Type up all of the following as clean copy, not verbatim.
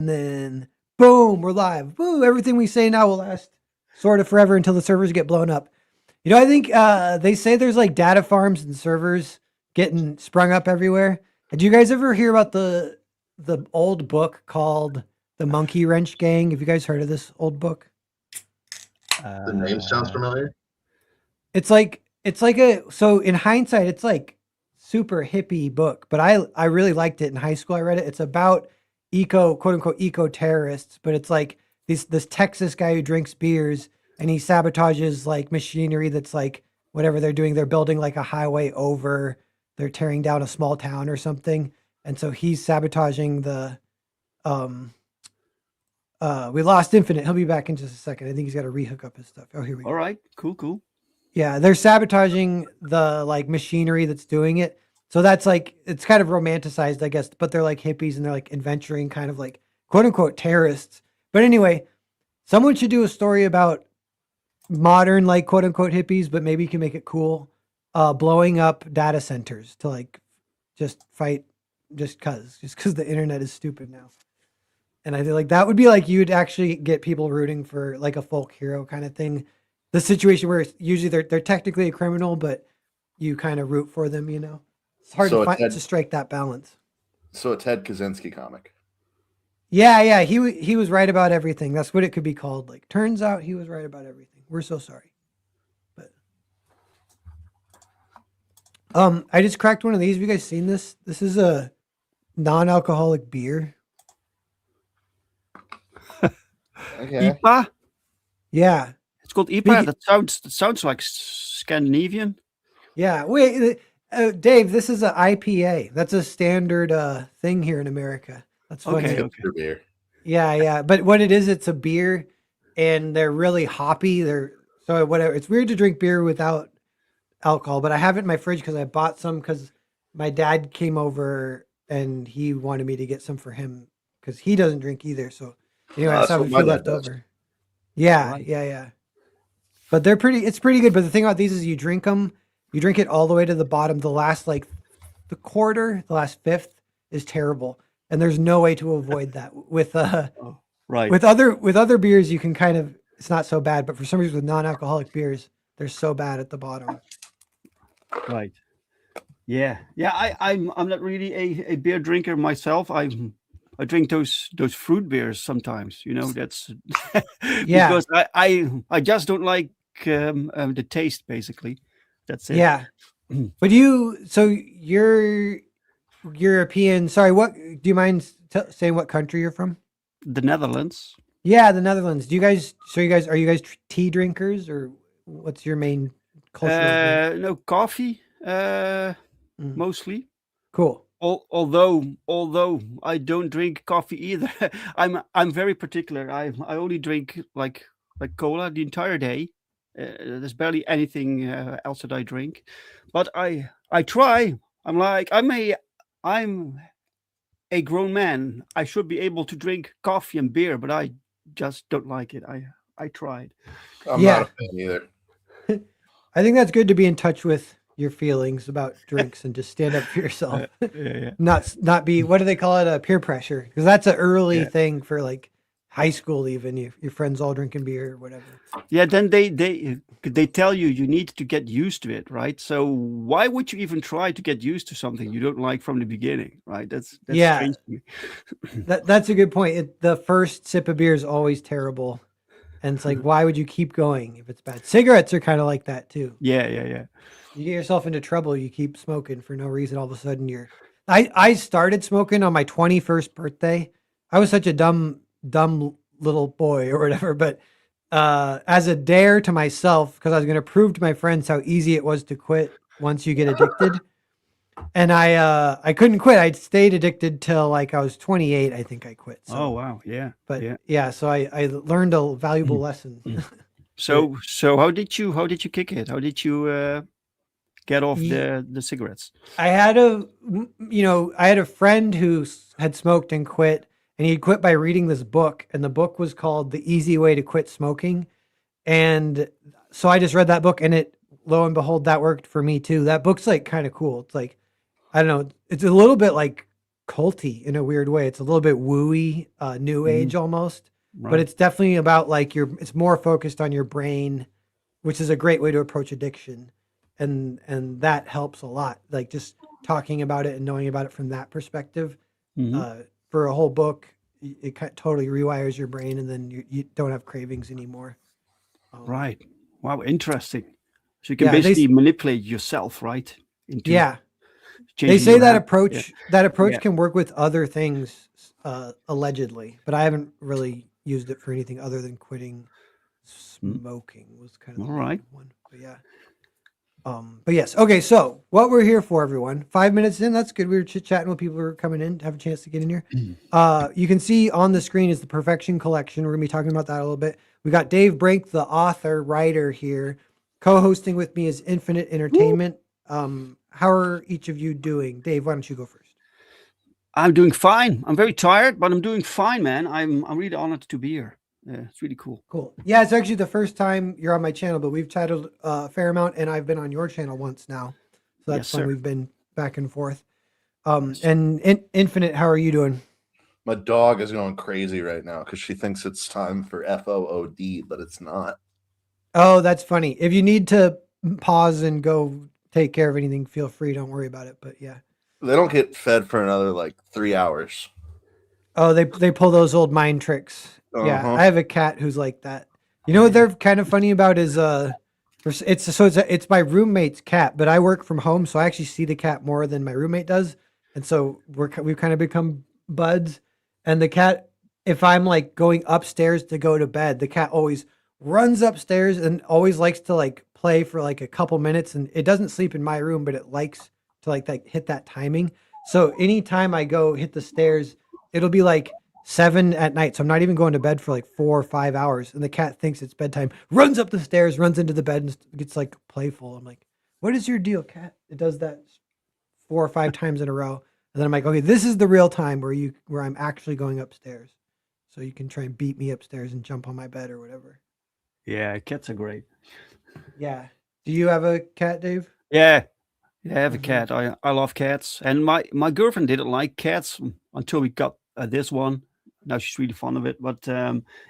and then boom, we're live. Woo, everything we say now will last sort of forever until the servers get blown up. I think they say there's like data farms and servers getting sprung up everywhere. Did you guys ever hear about the old book called The Monkey Wrench Gang? Have you guys heard of this old book? The name sounds familiar. It's like so in hindsight, it's like super hippie book, but I really liked it in high school. I read it. It's about quote unquote eco terrorists, but it's like this Texas guy who drinks beers and he sabotages like machinery that's like whatever they're doing. They're building like a highway over. They're tearing down a small town or something, and so he's sabotaging the. We lost Infinite. He'll be back in just a second. I think he's got to rehook up his stuff. Oh, here we go. All right, cool. Yeah, they're sabotaging the like machinery that's doing it. So that's like it's kind of romanticized, I guess, but they're like hippies and they're like adventuring kind of like quote unquote terrorists. But anyway, someone should do a story about modern like quote unquote hippies, but maybe you can make it cool. Blowing up data centers to like just fight just cause the internet is stupid now. And I feel like that would be like you'd actually get people rooting for like a folk hero kind of thing. The situation where it's usually they're technically a criminal, but you kind of root for them. It's hard to strike that balance. So a Ted Kaczynski comic. Yeah, he was right about everything. That's what it could be called. Like, turns out he was right about everything. We're so sorry, but I just cracked one of these. Have you guys seen this? This is a non-alcoholic beer. Okay. IPA? Yeah. It's called IPA. That sounds like Scandinavian. Yeah. Wait, Dave, this is an IPA. That's a standard thing here in America. That's funny. Okay. Beer. Yeah. But what it is, it's a beer, and they're really hoppy. So whatever. It's weird to drink beer without alcohol, but I have it in my fridge because I bought some because my dad came over and he wanted me to get some for him because he doesn't drink either. So anyway, I have a few left over. Yeah, right. Yeah. But it's pretty good. But the thing about these is you drink it all the way to the bottom. The last like the last fifth is terrible. And there's no way to avoid that with right. With other beers, you can kind of, it's not so bad, but for some reason with non-alcoholic beers, they're so bad at the bottom. Right. Yeah. I'm not really a beer drinker myself. I drink those fruit beers sometimes. That's because I just don't like the taste. Basically, that's it. Yeah. But you're European. Sorry, do you mind saying what country you're from? The Netherlands. Yeah, the Netherlands. Are you guys tea drinkers, or what's your main culture? No, coffee. Mostly. Cool. Although I don't drink coffee either. I'm very particular. I only drink like cola the entire day. There's barely anything else that I drink, but I try. I'm a grown man. I should be able to drink coffee and beer, but I just don't like it. I tried. I'm not a fan either. I think that's good to be in touch with your feelings about drinks and just stand up for yourself. Yeah. Not be, what do they call it? Peer pressure. Because that's an early thing for like high school, even your friends all drinking beer or whatever. Yeah. Then they tell you need to get used to it. Right. So why would you even try to get used to something you don't like from the beginning? Right. That's strange to me. That's a good point. The first sip of beer is always terrible. And it's like, why would you keep going if it's bad? Cigarettes are kind of like that too. Yeah. You get yourself into trouble. You keep smoking for no reason. All of a sudden I started smoking on my 21st birthday. I was such a dumb little boy or whatever. But as a dare to myself, because I was going to prove to my friends how easy it was to quit once you get addicted. And I couldn't quit. I stayed addicted till like I was 28. I think I quit. So. Oh wow, yeah. But yeah, so I learned a valuable lesson. So how did you kick it? How did you get off the cigarettes? I had a friend who had smoked and quit, and he quit by reading this book, and the book was called The Easy Way to Quit Smoking. And so I just read that book, and lo and behold, that worked for me too. That book's like kind of cool. It's like, I don't know, it's a little bit like culty in a weird way. It's a little bit wooey, new age almost, but Right. it's definitely about like it's more focused on your brain, which is a great way to approach addiction. And that helps a lot. Like just talking about it and knowing about it from that perspective, Mhm. for a whole book, it totally rewires your brain, and then you don't have cravings anymore. Right. Wow, interesting. So you can Yeah, basically manipulate yourself, right? Into yeah, they changing say your that habit. Yeah. approach Yeah. can work with other things, allegedly, but I haven't really used it for anything other than quitting Mm. smoking was kind of All the main right. one. But yeah. But yes. Okay, so what we're here for, everyone. 5 minutes in, that's good. We were chit-chatting with people who are coming in to have a chance to get in here. You can see on the screen is the Perfection Collection. We're gonna be talking about that a little bit. We got Dave Brink, the author, writer here. Co-hosting with me is Infinite Entertainment. How are each of you doing? Dave, why don't you go first? I'm doing fine. I'm very tired, but I'm doing fine, man. I'm really honored to be here. Yeah, it's really cool. Cool. Yeah, it's actually the first time you're on my channel, but we've chatted a fair amount, and I've been on your channel once now. So that's Yes, fun. sir. We've been back and forth. Yes. And Infinite, how are you doing? My dog is going crazy right now because she thinks it's time for FOOD, but it's not. Oh, that's funny. If you need to pause and go take care of anything, feel free. Don't worry about it. But yeah. They don't get fed for another like 3 hours. Oh, they pull those old mind tricks. Yeah, Uh-huh. I have a cat who's like that. You know what they're kind of funny about is it's my roommate's cat, but I work from home, so I actually see the cat more than my roommate does, and so we've kind of become buds. And the cat, if I'm like going upstairs to go to bed, the cat always runs upstairs and always likes to like play for like a couple minutes, and it doesn't sleep in my room, but it likes to like hit that timing. So anytime I go hit the stairs, it'll be like 7 at night. So I'm not even going to bed for like 4 or 5 hours. And the cat thinks it's bedtime, runs up the stairs, runs into the bed, and gets like playful. I'm like, what is your deal, cat? It does that 4 or 5 times in a row. And then I'm like, okay, this is the real time where I'm actually going upstairs. So you can try and beat me upstairs and jump on my bed or whatever. Yeah, cats are great. Yeah. Do you have a cat, Dave? Yeah. Yeah, I have a Mhm. cat. I love cats. And my girlfriend didn't like cats until we got this one. Now she's really fond of it. But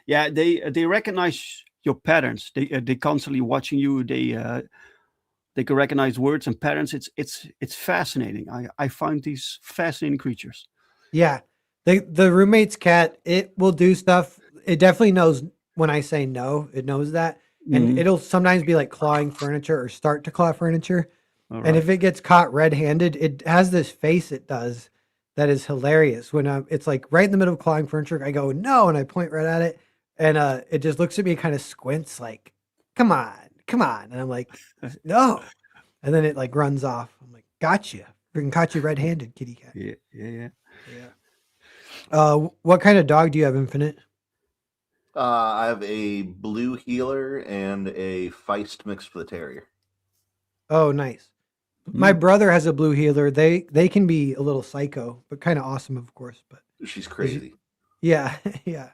yeah, they recognize your patterns. They constantly watching you. They can recognize words and patterns. It's fascinating. I find these fascinating creatures. Yeah. The roommate's cat, it will do stuff. It definitely knows when I say no, it knows that. And Mhm. it'll sometimes be like clawing furniture or start to claw furniture. All And right. if it gets caught red-handed, it has this face it does that is hilarious. When it's like right in the middle of clawing furniture, I go no, and I point right at it, and it just looks at me, kind of squints, like, "Come on, come on," and I'm like, "No," and then it like runs off. I'm like, "Gotcha, freaking caught you red-handed, kitty cat." Yeah, yeah. Yeah. What kind of dog do you have, Infinite? I have a blue healer and a Feist mixed with a terrier. Oh, nice. My Mm. brother has a blue healer. They can be a little psycho, but kind of awesome, of course. But She's crazy. yeah, yeah,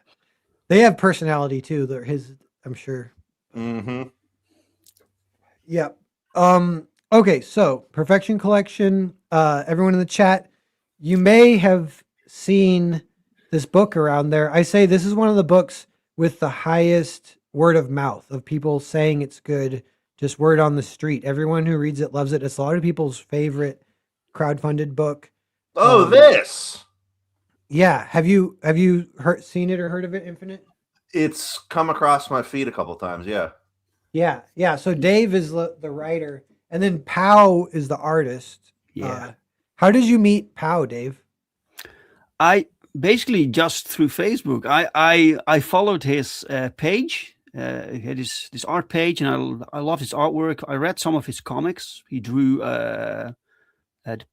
they have personality too. They're his, I'm sure. Mm-hmm. Yeah. Okay, so Perfection Collection. Everyone in the chat, you may have seen this book around there. I say this is one of the books with the highest word of mouth of people saying it's good. Just word on the street. Everyone who reads it loves it. It's a lot of people's favorite crowdfunded book. Oh, this! Yeah. Have you seen it or heard of it, Infinite? It's come across my feed a couple times, yeah. Yeah. Yeah. So Dave is the writer, and then Pow is the artist. Yeah. How did you meet Pow, Dave? I basically just through Facebook. I followed his page. He had this art page, and I love his artwork. I read some of his comics. He drew the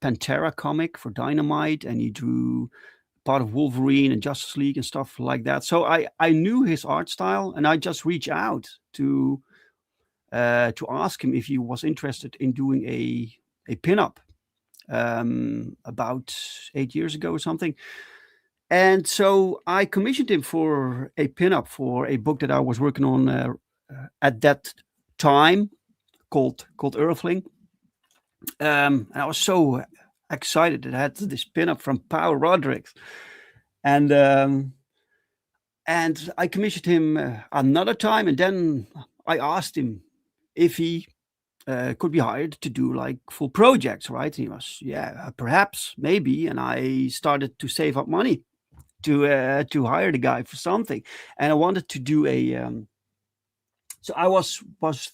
Pantera comic for Dynamite, and he drew part of Wolverine and Justice League and stuff like that. So I knew his art style, and I just reached out to ask him if he was interested in doing a pinup about 8 years ago or something. And so I commissioned him for a pinup for a book that I was working on at that time called Earthling. And I was so excited. It had this pinup from Pau Rodrigues, and I commissioned him another time, and then I asked him if he could be hired to do like full projects, right? And he was, yeah, perhaps, maybe. And I started to save up money to hire the guy for something, and I wanted to do a. So I was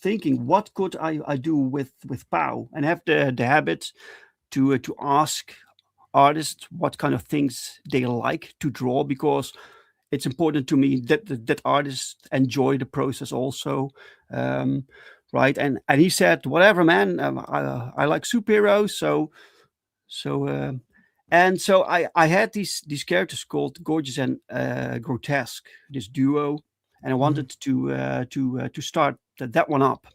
thinking, what could I do with Pau, and have the habit to ask artists what kind of things they like to draw, because it's important to me that artists enjoy the process also, right? And he said, whatever, man, I like superheroes, and so I had these characters called Gorgeous and Grotesque, this duo, and I wanted to start that one up.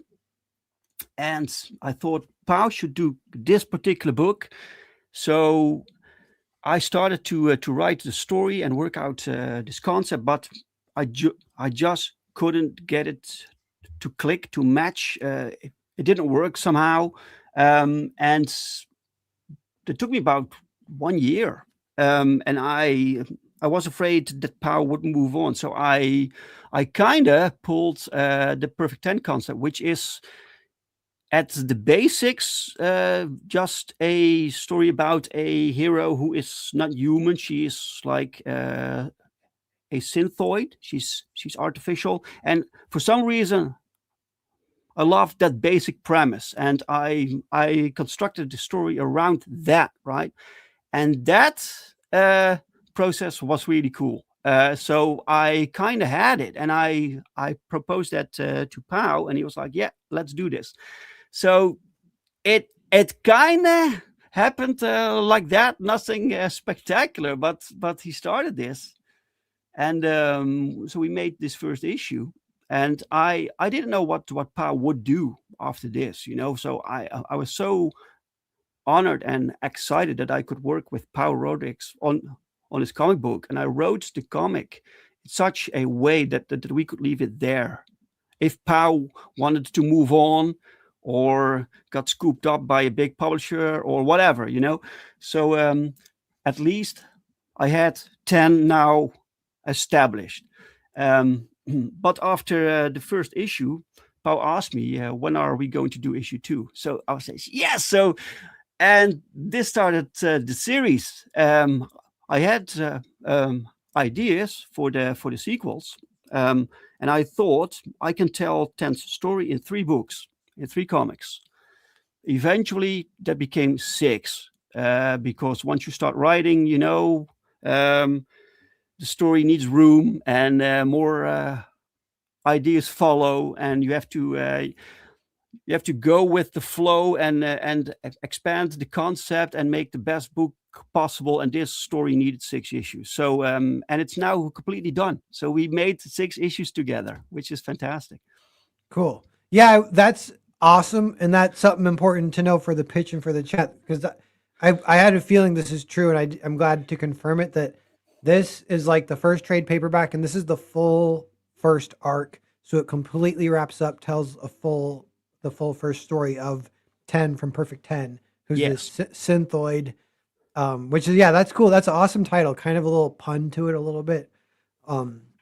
And I thought Pau should do this particular book, so I started to write the story and work out this concept, but I just couldn't get it to click, to match. It didn't work somehow, and it took me about 1 year, and I was afraid that Pau wouldn't move on, so I kind of pulled the Perfect 10 concept, which is at the basics just a story about a hero who is not human. She is like a synthoid. She's artificial, and for some reason I love that basic premise, and I constructed the story around that, right? And that process was really cool. So I kind of had it, and I proposed that to Pau, and he was like, "Yeah, let's do this." So it kind of happened like that, nothing spectacular, but he started this, and so we made this first issue, and I didn't know what Pau would do after this, you know. So I was so honored and excited that I could work with Pau Rodrigues on his comic book, and I wrote the comic in such a way that we could leave it there. If Pau wanted to move on, or got scooped up by a big publisher, or whatever, you know. So at least I had 10 now established. But after the first issue, Pau asked me, when are we going to do issue 2? So I was saying, yes. So, and this started the series. I had ideas for the sequels, and I thought I can tell 10's story in 3 books, in 3 comics. Eventually, that became 6, because once you start writing, you know, the story needs room, and more ideas follow, and you have to go with the flow and expand the concept and make the best book possible. And this story needed 6 issues. So and it's now completely done. So we made 6 issues together, which is fantastic. Cool. Yeah, that's awesome, and that's something important to know for the pitch and for the chat, because I had a feeling this is true, and I'm glad to confirm it, that this is like the first trade paperback, and this is the full first arc, so it completely wraps up, tells the full first story of 10 from Perfect 10, who's Yes. this synthoid, which is, yeah, that's cool. That's an awesome title, kind of a little pun to it a little bit.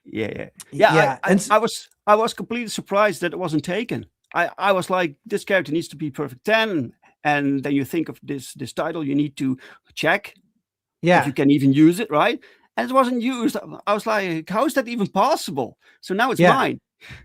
Yeah. Yeah, I was completely surprised that it wasn't taken. I was like, this character needs to be Perfect 10, and then you think of this title, you need to check if you can even use it, right? And it wasn't used. I was like, how is that even possible? So now it's mine.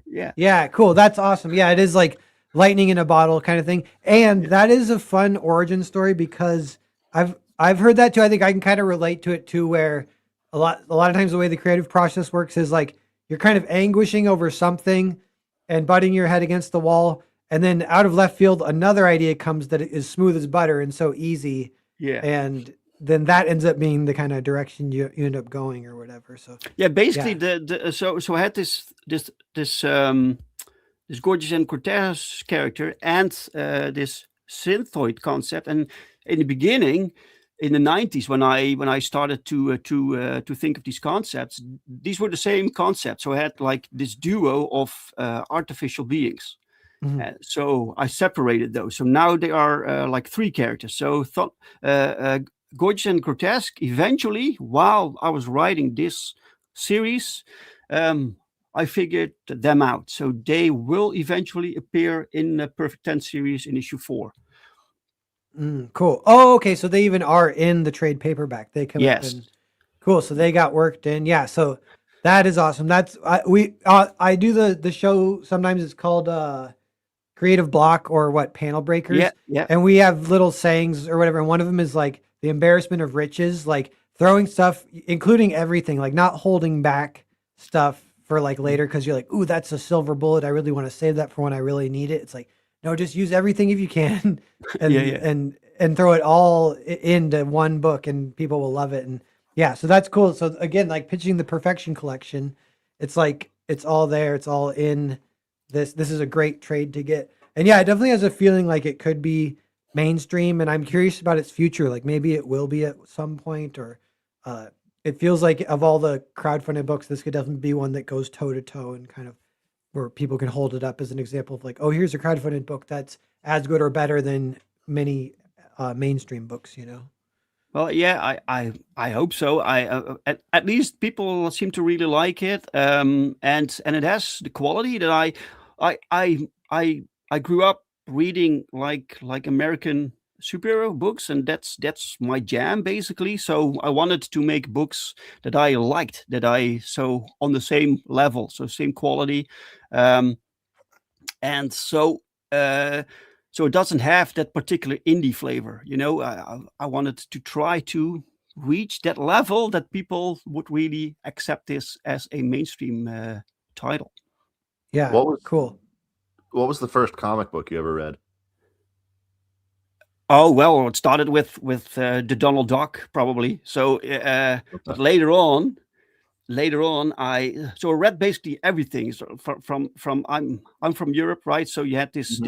Yeah, cool. That's awesome. Yeah, it is like lightning in a bottle kind of thing, and that is a fun origin story, because I've heard that too. I think I can kind of relate to it too, where a lot of times the way the creative process works is like you're kind of anguishing over something and butting your head against the wall, and then out of left field another idea comes that is smooth as butter and so easy, and then that ends up being the kind of direction you end up going or whatever. So basically so I had this Gorgeous and Grotesque character, and this synthoid concept, and in the beginning, in the 90s, when I started to think of these concepts, these were the same concepts. So I had like this duo of artificial beings, Mhm. So I separated those. So now they are like 3 characters. So Gorgeous and Grotesque, eventually, while I was writing this series, um, I figured them out. So they will eventually appear in the Perfect 10 series in issue 4. Cool. Oh, okay. So they even are in the trade paperback. They come up Yes. and cool. So they got worked in. Yeah. So that is awesome. That's I do the show. Sometimes it's called Creative Block or what Panel Yeah. Breakers, Yeah. and we have little sayings or whatever. And one of them is like the embarrassment of riches, like throwing stuff, including everything, like not holding back stuff for like later because you're like, ooh, that's a silver bullet. I really want to save that for when I really need it. It's like, no, just use everything if you can, Yeah. and Yeah. throw it all into one book, and people will love it. And yeah, so that's cool. So again, like pitching the Perfection Collection, it's like it's all there. It's all in this. This is a great trade to get. And yeah, it definitely has a feeling like it could be mainstream, and I'm curious about its future. Like maybe it will be at some point, or uh, it feels like of all the crowdfunded books, this could definitely be one that goes toe to toe and kind of where people can hold it up as an example of like, oh, here's a crowdfunded book that's as good or better than many mainstream books. Well, yeah, I hope so. At least people seem to really like it, and it has the quality that I I I I grew up reading like American superhero books, and that's my jam basically. So I wanted to make books that I liked, that I so on the same level, so same quality, um, and uh, so it doesn't have that particular indie flavor. I wanted to try to reach that level that people would really accept this as a mainstream title. Yeah, What was cool. what was the first comic book you ever read? Oh well, it started with the Donald Duck probably. So, but later on, I read basically everything. So from I'm from Europe, right? So you had Mhm.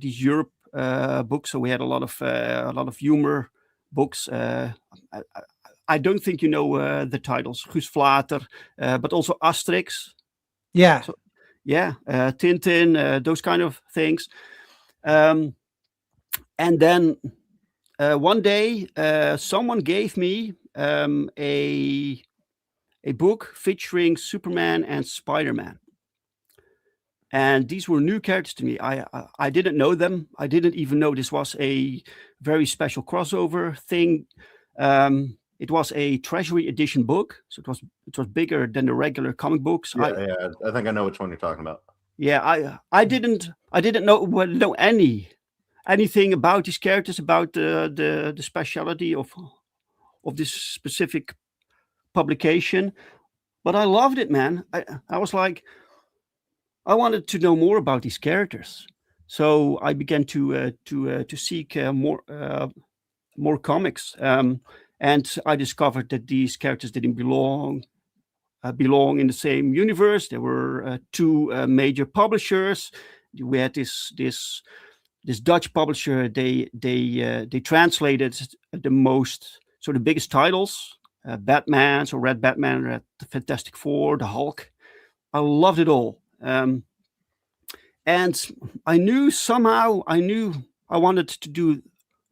these Europe books. So we had a lot of humor books. I, I, I don't think you know the titles, Guus Vlater, but also Asterix. Yeah. So yeah, Tintin, those kind of things. Um, and then one day, someone gave me a book featuring Superman and Spider-Man. And these were new characters to me. I didn't know them. I didn't even know this was a very special crossover thing. It was a Treasury edition book, so it was bigger than the regular comic books. Yeah, yeah. I think I know which one you're talking about. Yeah, I didn't know anything about these characters, about the speciality of this specific publication. But I loved it, man. I was like, I wanted to know more about these characters, so I began to seek more comics, and I discovered that these characters didn't belong in the same universe. There were 2 major publishers. We had this Dutch publisher. They translated the biggest titles, Batman, so Red Batman, Red the Fantastic Four, the Hulk. I loved it all. And I knew I wanted to do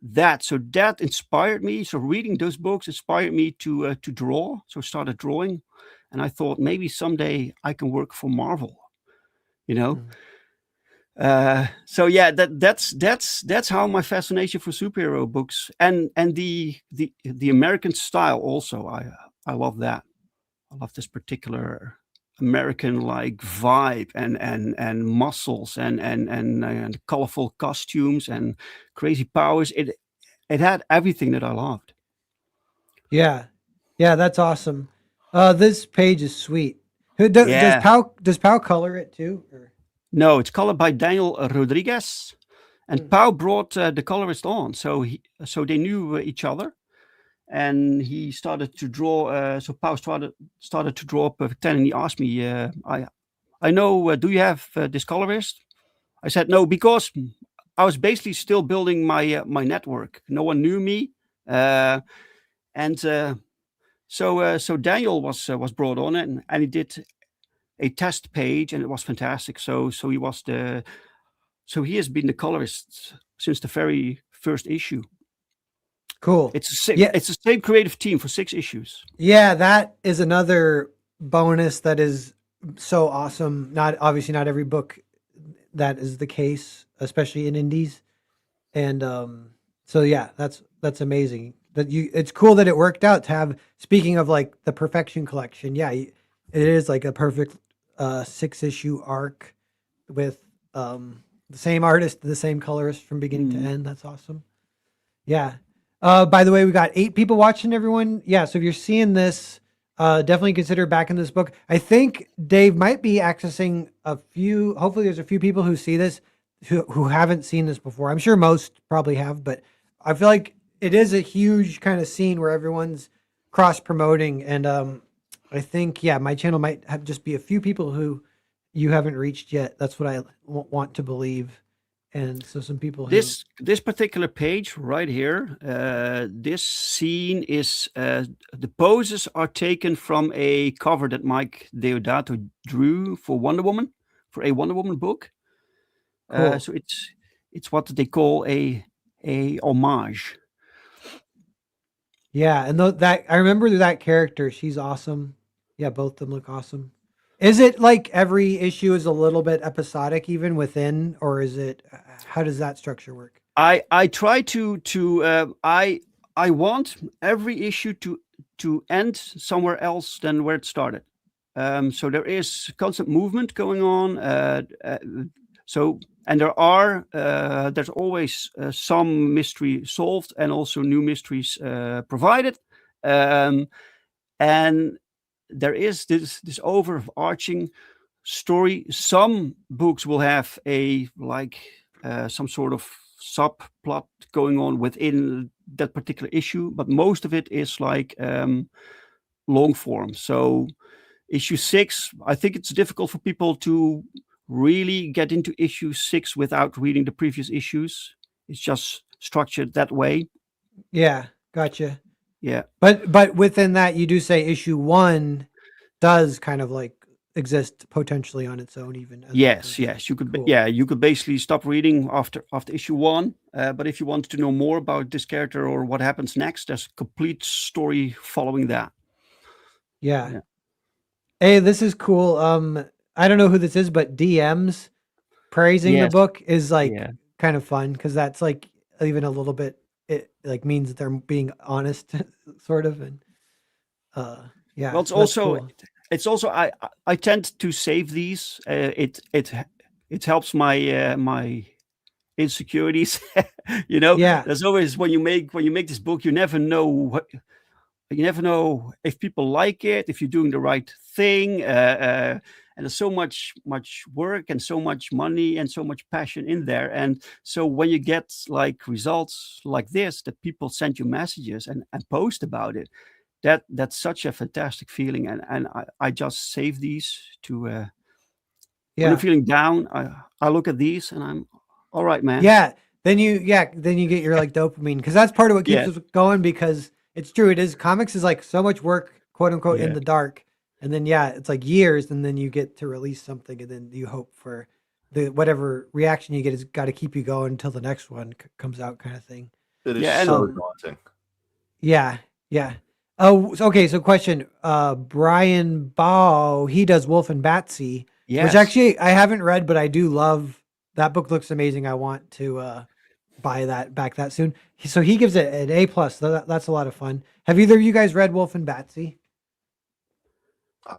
that. So that inspired me. So reading those books inspired me to draw. So I started drawing, and I thought maybe someday I can work for Marvel. You know. Mm. So yeah, that's how my fascination for superhero books and the American style also. I love that. I love this particular American like vibe and muscles and colorful costumes and crazy powers. It had everything that I loved. Yeah. Yeah, that's awesome. This page is sweet. Yeah. Does Pau color it too? Or? No, it's colored by Daniel Rodriguez, and Mm. Pau brought the colorist on, so they knew each other, and he started to draw. So Pau started to draw Perfect 10, and he asked me, I know. Do you have this colorist? I said no because I was basically still building my network. No one knew me, and so Daniel was brought on, and he did a test page, and it was fantastic. So he was So he has been the colorist since the very first issue. Cool. Yeah. It's the same creative team for 6 issues. Yeah, that is another bonus that is so awesome. Not obviously not every book that is the case, especially in indies. And so yeah, that's amazing. That you it's cool that it worked out to have, speaking of like the Perfection collection. Yeah, it is like a perfect 6-issue arc with the same artist, the same colorist from beginning to end. That's awesome. Yeah. By the way, we got 8 people watching, everyone. Yeah, so if you're seeing this, definitely consider backing this book. I think Dave might be accessing a few, hopefully there's a few people who see this who haven't seen this before. I'm sure most probably have, but I feel like it is a huge kind of scene where everyone's cross promoting. And I think, yeah, my channel might have just be a few people who you haven't reached yet. That's what I want to believe. And so some people who... This particular page right here, this scene is the poses are taken from a cover that Mike Deodato drew for Wonder Woman, for a Wonder Woman book. Cool. So it's what they call a homage. Yeah, and that I remember that character. She's awesome. Yeah, both of them look awesome. Is it like every issue is a little bit episodic even within, or is it, how does that structure work? I try to I want every issue to end somewhere else than where it started. So there is constant movement going on. So and there's always some mystery solved and also new mysteries provided. And there is this overarching story. Some books will have a some sort of subplot going on within that particular issue, but most of it is like long form. So issue 6, I think it's difficult for people to really get into issue 6 without reading the previous issues. It's just structured that way. Yeah, gotcha. Yeah, but within that, you do say issue 1 does kind of like exist potentially on its own, even. Yes, you could. Cool. You could basically stop reading after issue 1. But if you want to know more about this character or what happens next, there's a complete story following that. Yeah. Hey, this is cool. I don't know who this is, but DMs praising the book is like kind of fun, because that's like even a little bit, it like means that they're being honest, sort of. And yeah. Well, it's also cool. It's also I tend to save these. It helps my my insecurities. You know. Yeah. There's always when you make this book, you never know if people like it, if you're doing the right thing. And there's so much work and so much money and so much passion in there. And so when you get like results like this, that people send you messages and post about it, that's such a fantastic feeling. And I just save these to when I'm feeling down, I look at these and I'm all right, man. Yeah. Then you get your like dopamine, because that's part of what keeps us going, because it's true. It is, comics is like so much work, quote unquote, in the dark. And then, it's like years, and then you get to release something, and then you hope for the whatever reaction you get has got to keep you going until the next one comes out, kind of thing. It is so daunting. Yeah. Oh, okay. So question, Brian Bow, he does Wolf and Batsy, which actually I haven't read, but I do love that book. Looks amazing. I want to buy that soon. So he gives it an A+. That's a lot of fun. Have either of you guys read Wolf and Batsy?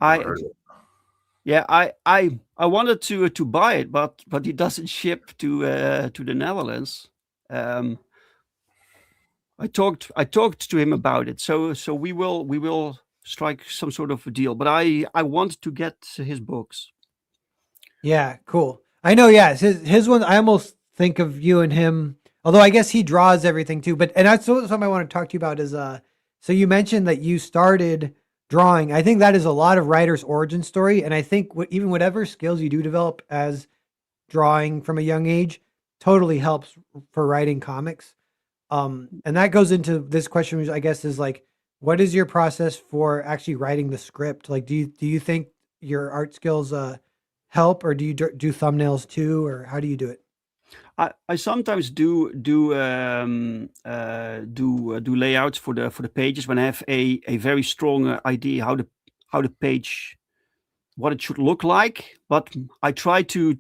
I wanted to buy it, but it doesn't ship to the Netherlands. I talked to him about it, so we will strike some sort of a deal. But I want to get his books. Yeah, cool. I know. Yeah, his one. I almost think of you and him, although I guess he draws everything too. And that's something I want to talk to you about. Is so you mentioned that you started drawing. I think that is a lot of writers' origin story. And I think even whatever skills you do develop as drawing from a young age totally helps for writing comics. And that goes into this question, which I guess is like, what is your process for actually writing the script? Like, do you think your art skills help, or do you do thumbnails too, or how do you do it? I sometimes do layouts for the pages when I have a very strong idea how the page, what it should look like. But I try to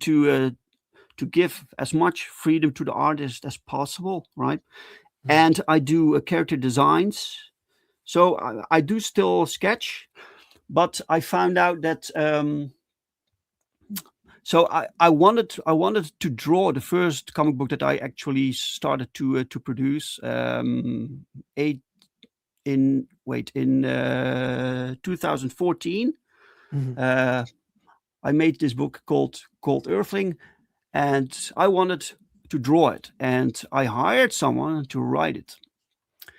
give as much freedom to the artist as possible, right? And I do character designs. So I do still sketch, but I found out that so I wanted to draw the first comic book that I actually started to produce eight in 2014. Mhm. I made this book called Earthling, and I wanted to draw it, and I hired someone to write it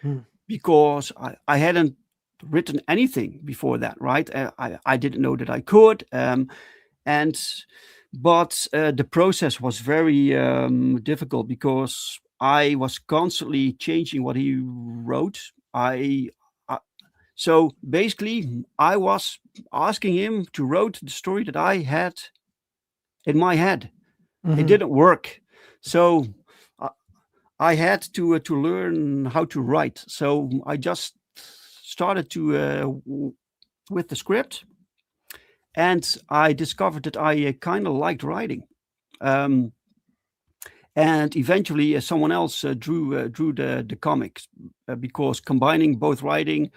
Mm. because I hadn't written anything before that, right? I didn't know that I could, and but the process was very difficult because I was constantly changing what he wrote. I so basically I was asking him to write the story that I had in my head. It Mhm. didn't work, so I, I had to learn how to write. So I just started to with the script, and I discovered that I kind of liked writing. Um, and eventually, someone else drew the comics because combining both writing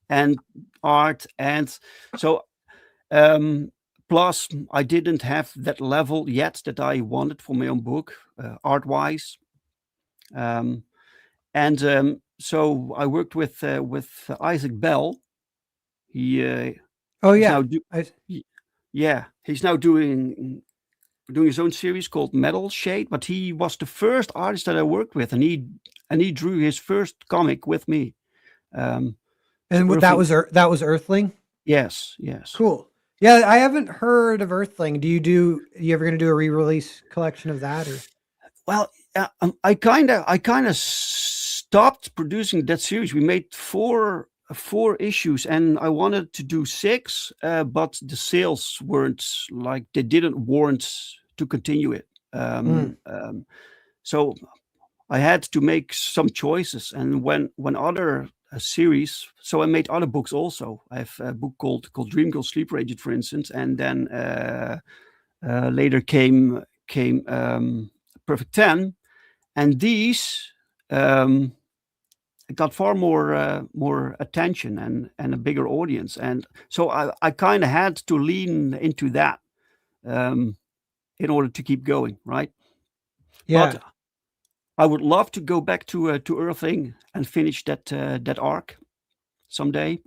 and art, and so plus I didn't have that level yet that I wanted for my own book, art wise. Um, and so I worked with Isaac Bell. He Oh he's yeah. now I, yeah, he's now doing his own series called Metal Shade. But he was the first artist that I worked with, and he drew his first comic with me. So and Earthling, that was Earthling. yes, yes. Cool. Yeah, I haven't heard of Earthling. You ever gonna do a re-release collection of that or? Well, I kind of stopped producing that series. We made four issues, and I wanted to do six, but the sales weren't like they didn't warrant to continue it. Mm. So I had to make some choices, and when other series, so I made other books also. I have a book called Dream Girl Sleeper Agent, for instance, and then later came Perfect 10, and these um, got far more attention and a bigger audience, and so I kind of had to lean into that um, in order to keep going, right? Yeah. But I would love to go back to Earthling and finish that arc someday.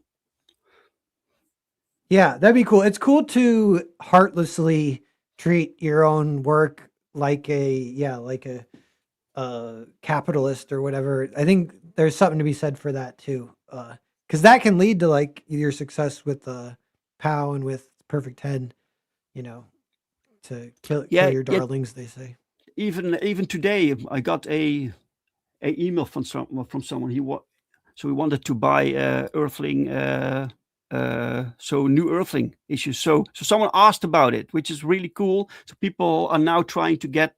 Yeah, that'd be cool. It's cool to heartlessly treat your own work like a capitalist or whatever. I think there's something to be said for that too. Because that can lead to like your success with POW and with Perfect 10, you know, to kill Yeah, your yeah. darlings, they say. Even today, I got a email from someone. So he wanted to buy Earthling. So new Earthling issues. So someone asked about it, which is really cool. So people are now trying to get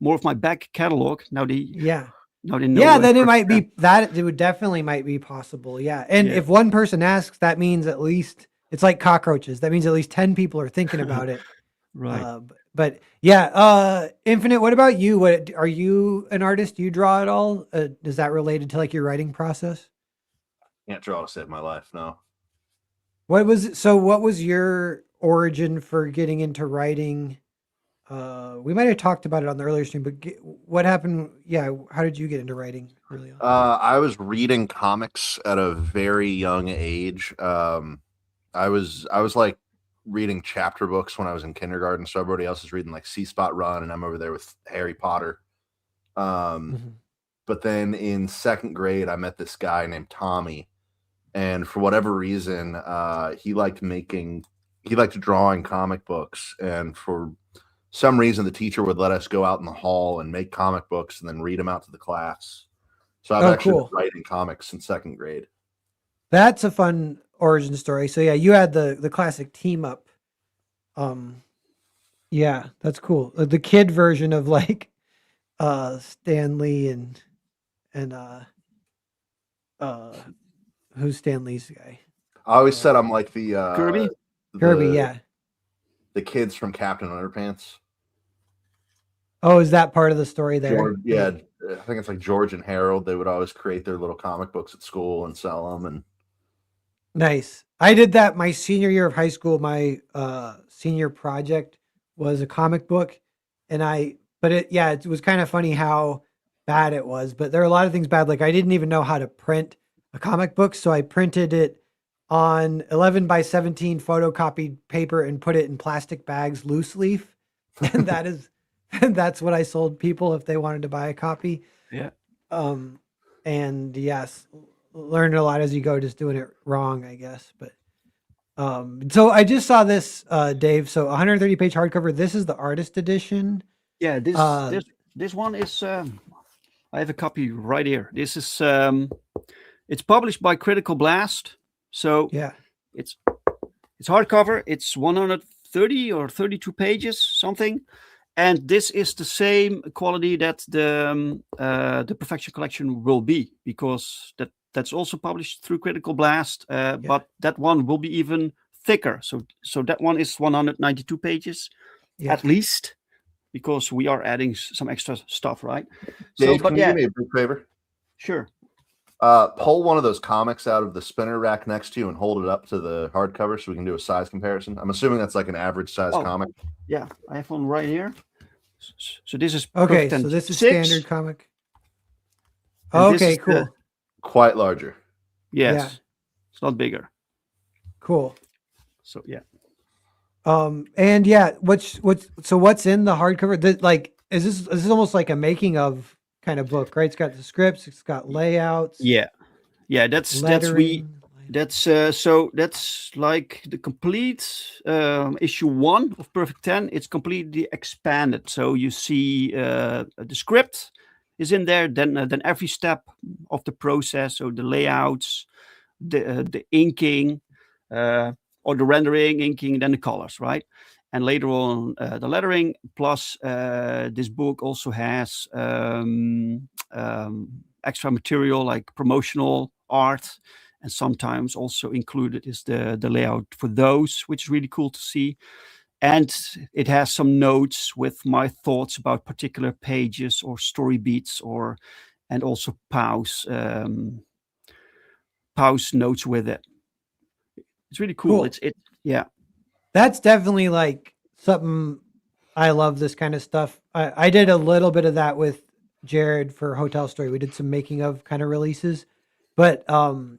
more of my back catalog. Yeah. Now they know Yeah, then it Perfect might 10. be that it would definitely might be possible. Yeah. And Yeah, if one person asks, that means at least it's like cockroaches. That means at least 10 people are thinking about it. right. But yeah, Infinite, what about you? What are you an artist? Do you draw at all? Is that related to like your writing process? Can't draw to save my life. No. What was your origin for getting into writing? We might have talked about it on the earlier stream, but what happened? Yeah, how did you get into writing early on? I was reading comics at a very young age. I was like reading chapter books when I was in kindergarten. So everybody else is reading like C Spot Run, and I'm over there with Harry Potter. Um, Mhm. but then in second grade, I met this guy named Tommy, and for whatever reason, he liked drawing comic books, and for some reason, the teacher would let us go out in the hall and make comic books and then read them out to the class. So I've Oh, actually been cool. writing comics since second grade. That's a fun origin story. So yeah, you had the classic team up. Um, yeah, that's cool. The kid version of like Stan Lee and who's Stan Lee's guy? I always said I'm like the Kirby? Kirby, the, yeah. the kids from Captain Underpants. Oh, is that part of the story there? George, yeah, I think it's like George and Harold. They would always create their little comic books at school and sell them. And Nice. I did that my senior year of high school. My senior project was a comic book, and it was kind of funny how bad it was. But there are a lot of things bad. Like I didn't even know how to print a comic book, so I printed it on 11 by 17 photocopied paper and put it in plastic bags, loose leaf, and that's what I sold people if they wanted to buy a copy. Yeah. And yes, learned a lot as you go, just doing it wrong, I guess. But so I just saw this, Dave. So 130 page hardcover. This is the artist edition. Yeah, this one is. I have a copy right here. This is. It's published by Critical Blast. So Yeah. it's hardcover. It's 130 or 32 pages, something. And this is the same quality that the Perfection Collection will be, because that's also published through Critical Blast. But that one will be even thicker. So that one is 192 pages at least, because we are adding some extra stuff, right? Dave, can you do me a big favor? Sure. Pull one of those comics out of the spinner rack next to you and hold it up to the hardcover so we can do a size comparison. I'm assuming that's like an average size comic. Yeah, I have one right here. So this is okay. So this is standard comic. Okay, cool. Quite larger. Yes, it's not bigger. Cool. So yeah. And yeah, what's in the hardcover? Like, is this almost like a making of kind of book, right? It's got the scripts, it's got layouts. Yeah, that's like the complete issue 1 of Perfect 10. It's completely expanded. So you see the script is in there, then every step of the process, so the layouts, the inking, or the rendering, inking, then the colors, right? And later on, the lettering, plus this book also has extra material like promotional art, and sometimes also included is the layout for those, which is really cool to see. And it has some notes with my thoughts about particular pages or story beats, and also pause notes with it. It's really cool. Yeah. That's definitely like something I love, this kind of stuff. I did a little bit of that with Jared for Hotel Story. We did some making of kind of releases, but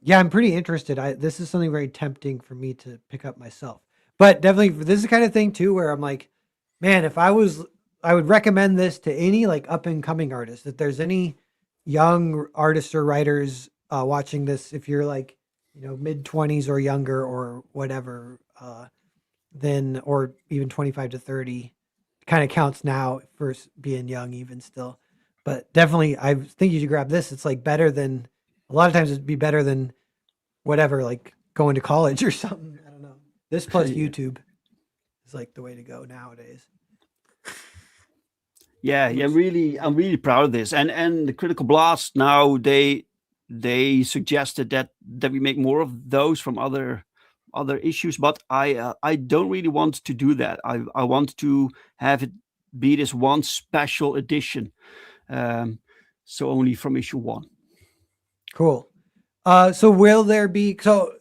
yeah, I'm pretty interested. This is something very tempting for me to pick up myself, but definitely this is the kind of thing too, where I'm like, man, I would recommend this to any like up and coming artist. If there's any young artists or writers watching this, if you're like, mid 20s or younger or whatever, then, or even 25 to 30 kind of counts now for being young, even still. But definitely, I think you should grab this. It's like better than, a lot of times it'd be better than whatever, like going to college or something. I don't know. This plus YouTube is like the way to go nowadays. Yeah, I'm really proud of this. And the Critical Blast now, they suggested that we make more of those from other issues, but I don't really want to do that. I want to have it be this one special edition, so only from issue 1. Cool. So will there be? So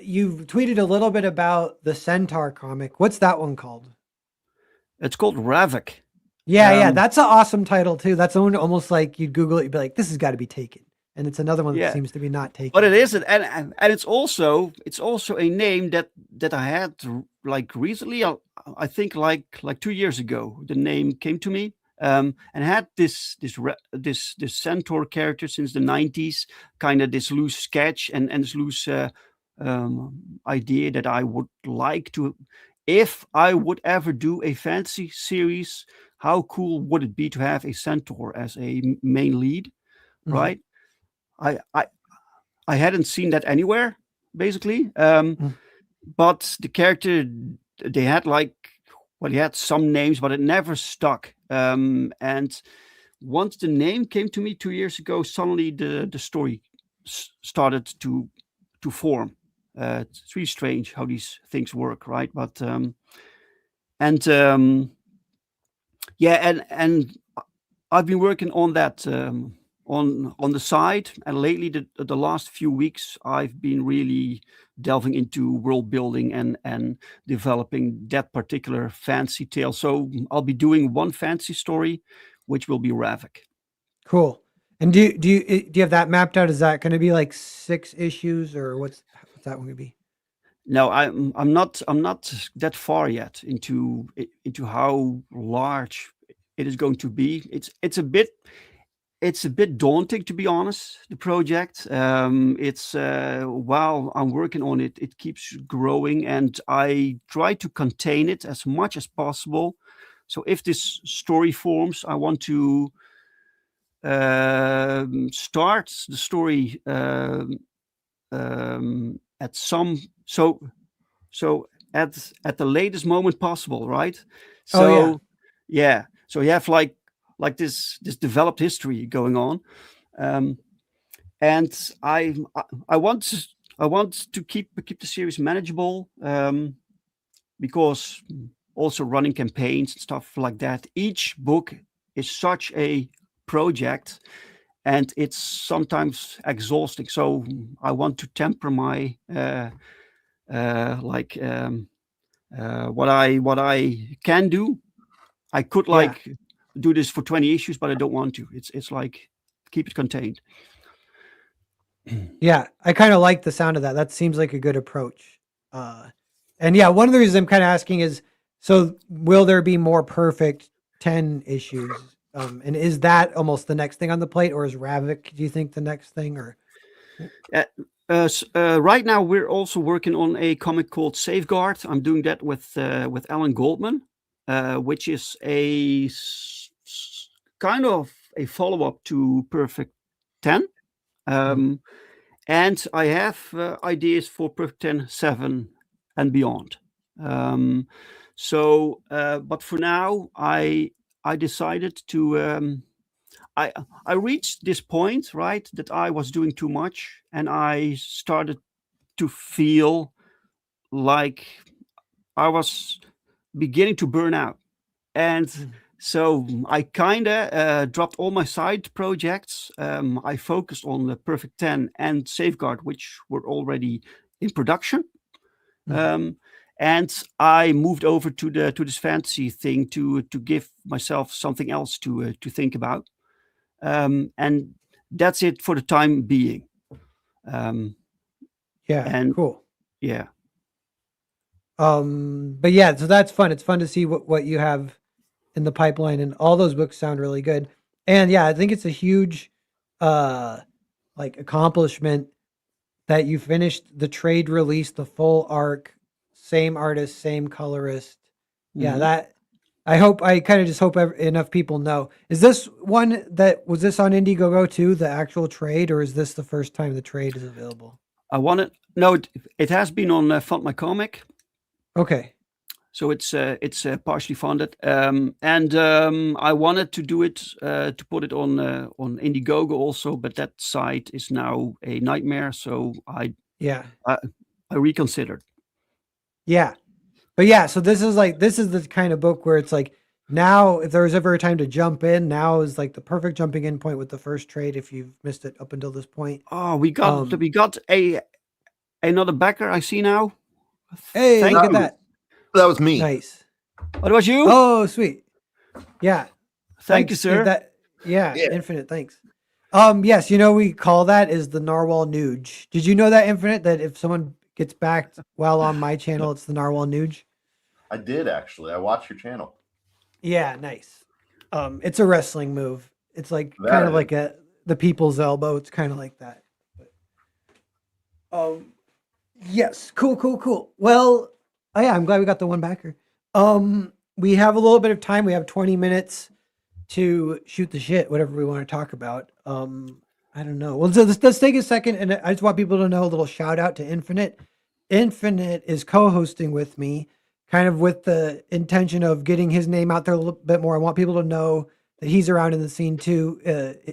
you've tweeted a little bit about the Centaur comic. What's that one called? It's called Ravik. Yeah, that's an awesome title too. That's almost like you'd Google it, you'd be like, "This has got to be taken." And it's another one that seems to be not taken. But it isn't, and it's also a name that I had like recently. I think like 2 years ago, the name came to me, and had this centaur character since the 90s, kind of this loose sketch and this loose idea that I would like to, if I would ever do a fantasy series, how cool would it be to have a centaur as a main lead, right? I hadn't seen that anywhere, basically. But the character, they had he had some names, but it never stuck. And once the name came to me 2 years ago, suddenly the story started to form. It's really strange how these things work, right? But and yeah, and I've been working on that on the side, and lately the last few weeks I've been really delving into world building and developing that particular fantasy tale. So I'll be doing one fantasy story, which will be Ravik. Cool. And do you have that mapped out? Is that going to be like 6 issues, or what's that one going to be? No, I'm not that far yet into how large it is going to be. It's a bit daunting, to be honest. The project, it's while I'm working on it, it keeps growing, and I try to contain it as much as possible. So if this story forms, I want to start the story at some so at the latest moment possible, right? So Oh, yeah, so you have like this developed history going on, and I want to keep the series manageable, because also running campaigns and stuff like that. Each book is such a project, and it's sometimes exhausting. So I want to temper my what I can do. I could Yeah. like do this for 20 issues, but I don't want to. It's like keep it contained. Yeah, I kind of like the sound of that. That seems like a good approach. And yeah, one of the reasons I'm kind of asking is, so will there be more perfect 10 issues? And is that almost the next thing on the plate, or is Ravik, do you think, the next thing? Or Right now, we're also working on a comic called Safeguard. I'm doing that with Alan Goldman, which is kind of a follow-up to Perfect 10. And I have ideas for Perfect 10, 7, and beyond. But for now, I decided to. I reached this point, right, that I was doing too much, and I started to feel like I was beginning to burn out. And so I kind of dropped all my side projects. I focused on the Perfect 10 and Safeguard, which were already in production. And I moved over to this fantasy thing to give myself something else to think about. And that's it for the time being. yeah, And cool. yeah. But yeah, so that's fun. It's fun to see what you have in the pipeline, and all those books sound really good. And yeah, I think it's a huge like accomplishment that you finished the trade release, the full arc, same artist, same colorist. Yeah, Mhm. that I kind of just hope enough people know. Is this one that was this on Indiegogo too, the actual trade, or is this the first time the trade is available? I wanted no, it has been on Fund My Comic. Okay. So it's partially funded, and I wanted to do it to put it on Indiegogo also, but that site is now a nightmare. So Yeah. I reconsidered. Yeah. But yeah, so this is the kind of book where it's like, now if there was ever a time to jump in, now is like the perfect jumping in point with the first trade if you've missed it up until this point. Oh, we got another backer. I see now. Hey, Thank look at you. that. That was me. Nice. What was you? Oh, sweet. Yeah. Thank you, Thanks. sir. Yeah, Yeah. Infinite, thanks. Yes, we call that is the Narwhal Nuge. Did you know that, Infinite, that if someone gets backed while on my channel, it's the Narwhal Nuge? I did actually. I watched your channel. Yeah, nice. It's a wrestling move. It's like That kind of is. like the people's elbow. It's kind of like that. Yes, cool. Well, oh yeah, I'm glad we got the one backer. We have a little bit of time. We have 20 minutes to shoot the shit, whatever we want to talk about. I don't know. Well, so let's take a second, and I just want people to know a little shout out to Infinite. Infinite is co-hosting with me, kind of with the intention of getting his name out there a little bit more. I want people to know that he's around in the scene too,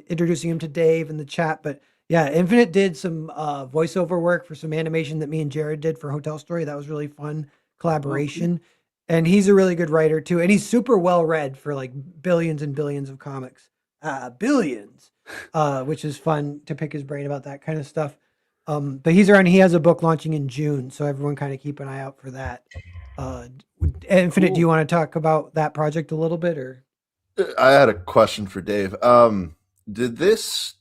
introducing him to Dave in the chat. But yeah, Infinite did some voiceover work for some animation that me and Jared did for Hotel Story. That was really fun collaboration. And he's a really good writer too. And he's super well read for like billions and billions of comics. Billions. Which is fun to pick his brain about that kind of stuff. But he's around. He has a book launching in June, so everyone kind of keep an eye out for that. Infinite, Cool. do you want to talk about that project a little bit, or? I had a question for Dave. Did this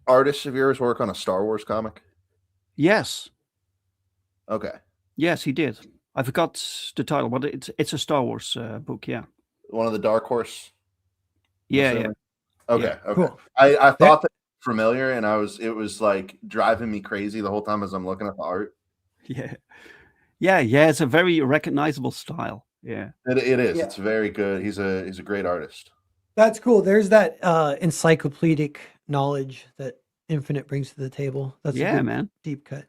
artist of yours work on a Star Wars comic? Yes. Okay. Yes, he did. I forgot the title, but it's a Star Wars book. Yeah. One of the Dark Horse. Yeah. assuming? Yeah. Okay. Yeah. Okay. Cool. I thought that familiar, and it was like driving me crazy the whole time as I'm looking at the art. Yeah. Yeah. Yeah. It's a very recognizable style. Yeah. It is. Yeah. It's very good. He's a great artist. That's cool. There's that encyclopedic knowledge that Infinite brings to the table. That's a Yeah, good man. deep cut.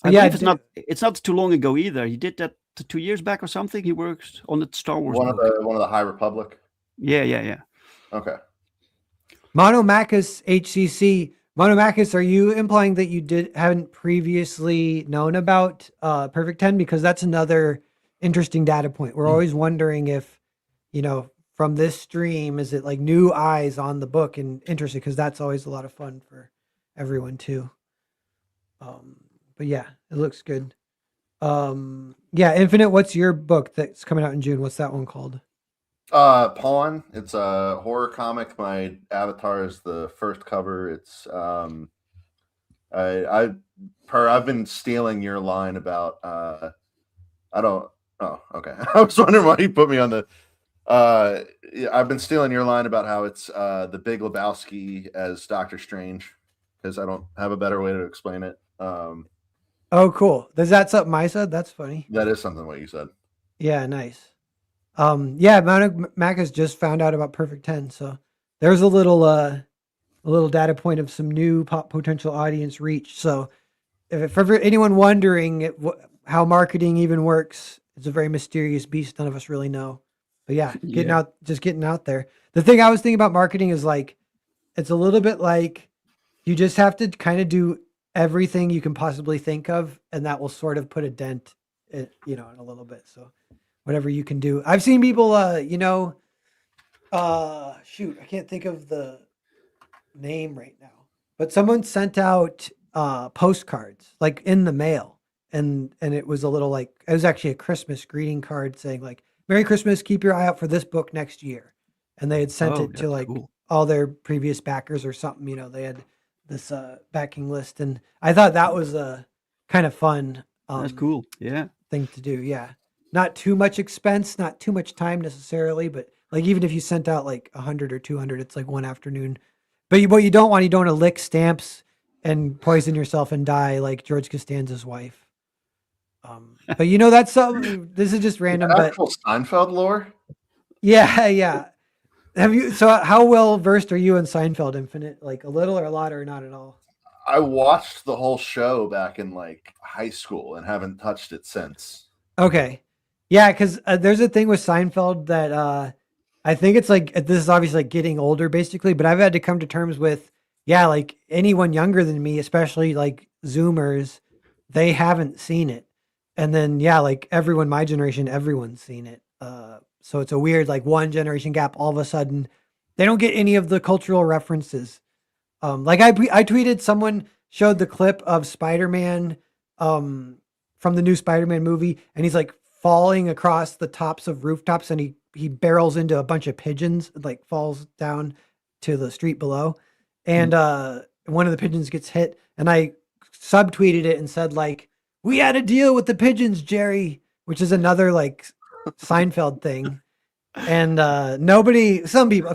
I Yeah, believe it's not too long ago either. He did that 2 years back or something. He worked on the Star Wars One of book. the High Republic. Yeah. Yeah. Yeah. Okay. Monomachus HCC. Monomachus, are you implying that you haven't previously known about Perfect 10? Because that's another interesting data point. We're always wondering if, from this stream, is it like new eyes on the book and interesting? Because that's always a lot of fun for everyone too. But yeah, it looks good. Yeah, Infinite, what's your book that's coming out in June? What's that one called? Pawn. It's a horror comic. My avatar is the first cover. It's I've been stealing your line about okay. I was wondering why you put me on the I've been stealing your line about how it's the Big Lebowski as Doctor Strange, because I don't have a better way to explain it. Oh, cool. Is that something I said? That's funny. That is something what you said. Yeah, nice. Yeah, Mac has just found out about Perfect 10, so there's a little data point of some new potential audience reach. So, if for anyone wondering how marketing even works, it's a very mysterious beast. None of us really know. But yeah, getting out there. The thing I was thinking about marketing is like, it's a little bit like you just have to kind of do everything you can possibly think of, and that will sort of put a dent, in a little bit. So. Whatever you can do. I've seen people, shoot, I can't think of the name right now, but someone sent out postcards like in the mail, and it was a little like, it was actually a Christmas greeting card saying like, Merry Christmas, keep your eye out for this book next year. And they had sent it to like all their previous backers or something, they had this backing list. And I thought that was a kind of fun That's cool. Yeah. thing to do. Yeah. Not too much expense, not too much time necessarily, but like even if you sent out like 100 or 200, it's like one afternoon. But what you don't want to lick stamps and poison yourself and die like George Costanza's wife. But that's something. This is just random. But Actual Seinfeld lore. Yeah, yeah. So how well versed are you in Seinfeld Infinite? Like a little or a lot or not at all? I watched the whole show back in like high school and haven't touched it since. Okay. Yeah, because there's a thing with Seinfeld that I think it's like, this is obviously like getting older basically, but I've had to come to terms with, like anyone younger than me, especially like Zoomers, they haven't seen it. And then, like everyone, my generation, everyone's seen it. So it's a weird, like one generation gap. All of a sudden, they don't get any of the cultural references. Like I tweeted, someone showed the clip of Spider-Man from the new Spider-Man movie, and he's like falling across the tops of rooftops, and he barrels into a bunch of pigeons, like falls down to the street below. And one of the pigeons gets hit, and I subtweeted it and said like, "We had a deal with the pigeons, Jerry," which is another like Seinfeld thing. And a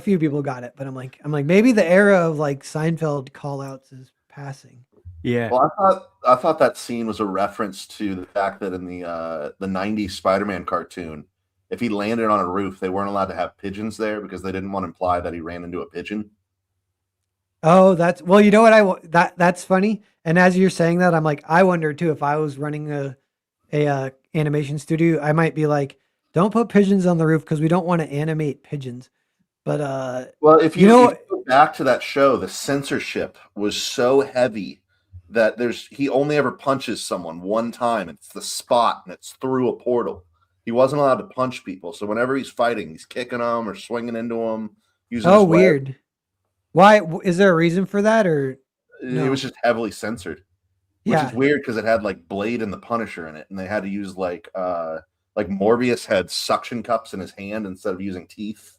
few people got it, but I'm like maybe the era of like Seinfeld call outs is passing. Yeah. Well, I thought that scene was a reference to the fact that in the 90s Spider-Man cartoon, if he landed on a roof, they weren't allowed to have pigeons there because they didn't want to imply that he ran into a pigeon. Oh, you know what, that's funny. And as you're saying that, I'm like, I wonder too, if I was running a animation studio, I might be like, don't put pigeons on the roof because we don't want to animate pigeons. But Well, if you you, know, if you go back to that show, the censorship was so heavy that he only ever punches someone one time. It's the spot, and it's through a portal. He wasn't allowed to punch people, so whenever he's fighting, he's kicking them or swinging into them, using oh his leg. weird. Why is there a reason for that or It no? was just heavily censored, which Yeah. is weird because it had like Blade and the Punisher in it, and they had to use like Morbius had suction cups in his hand instead of using teeth.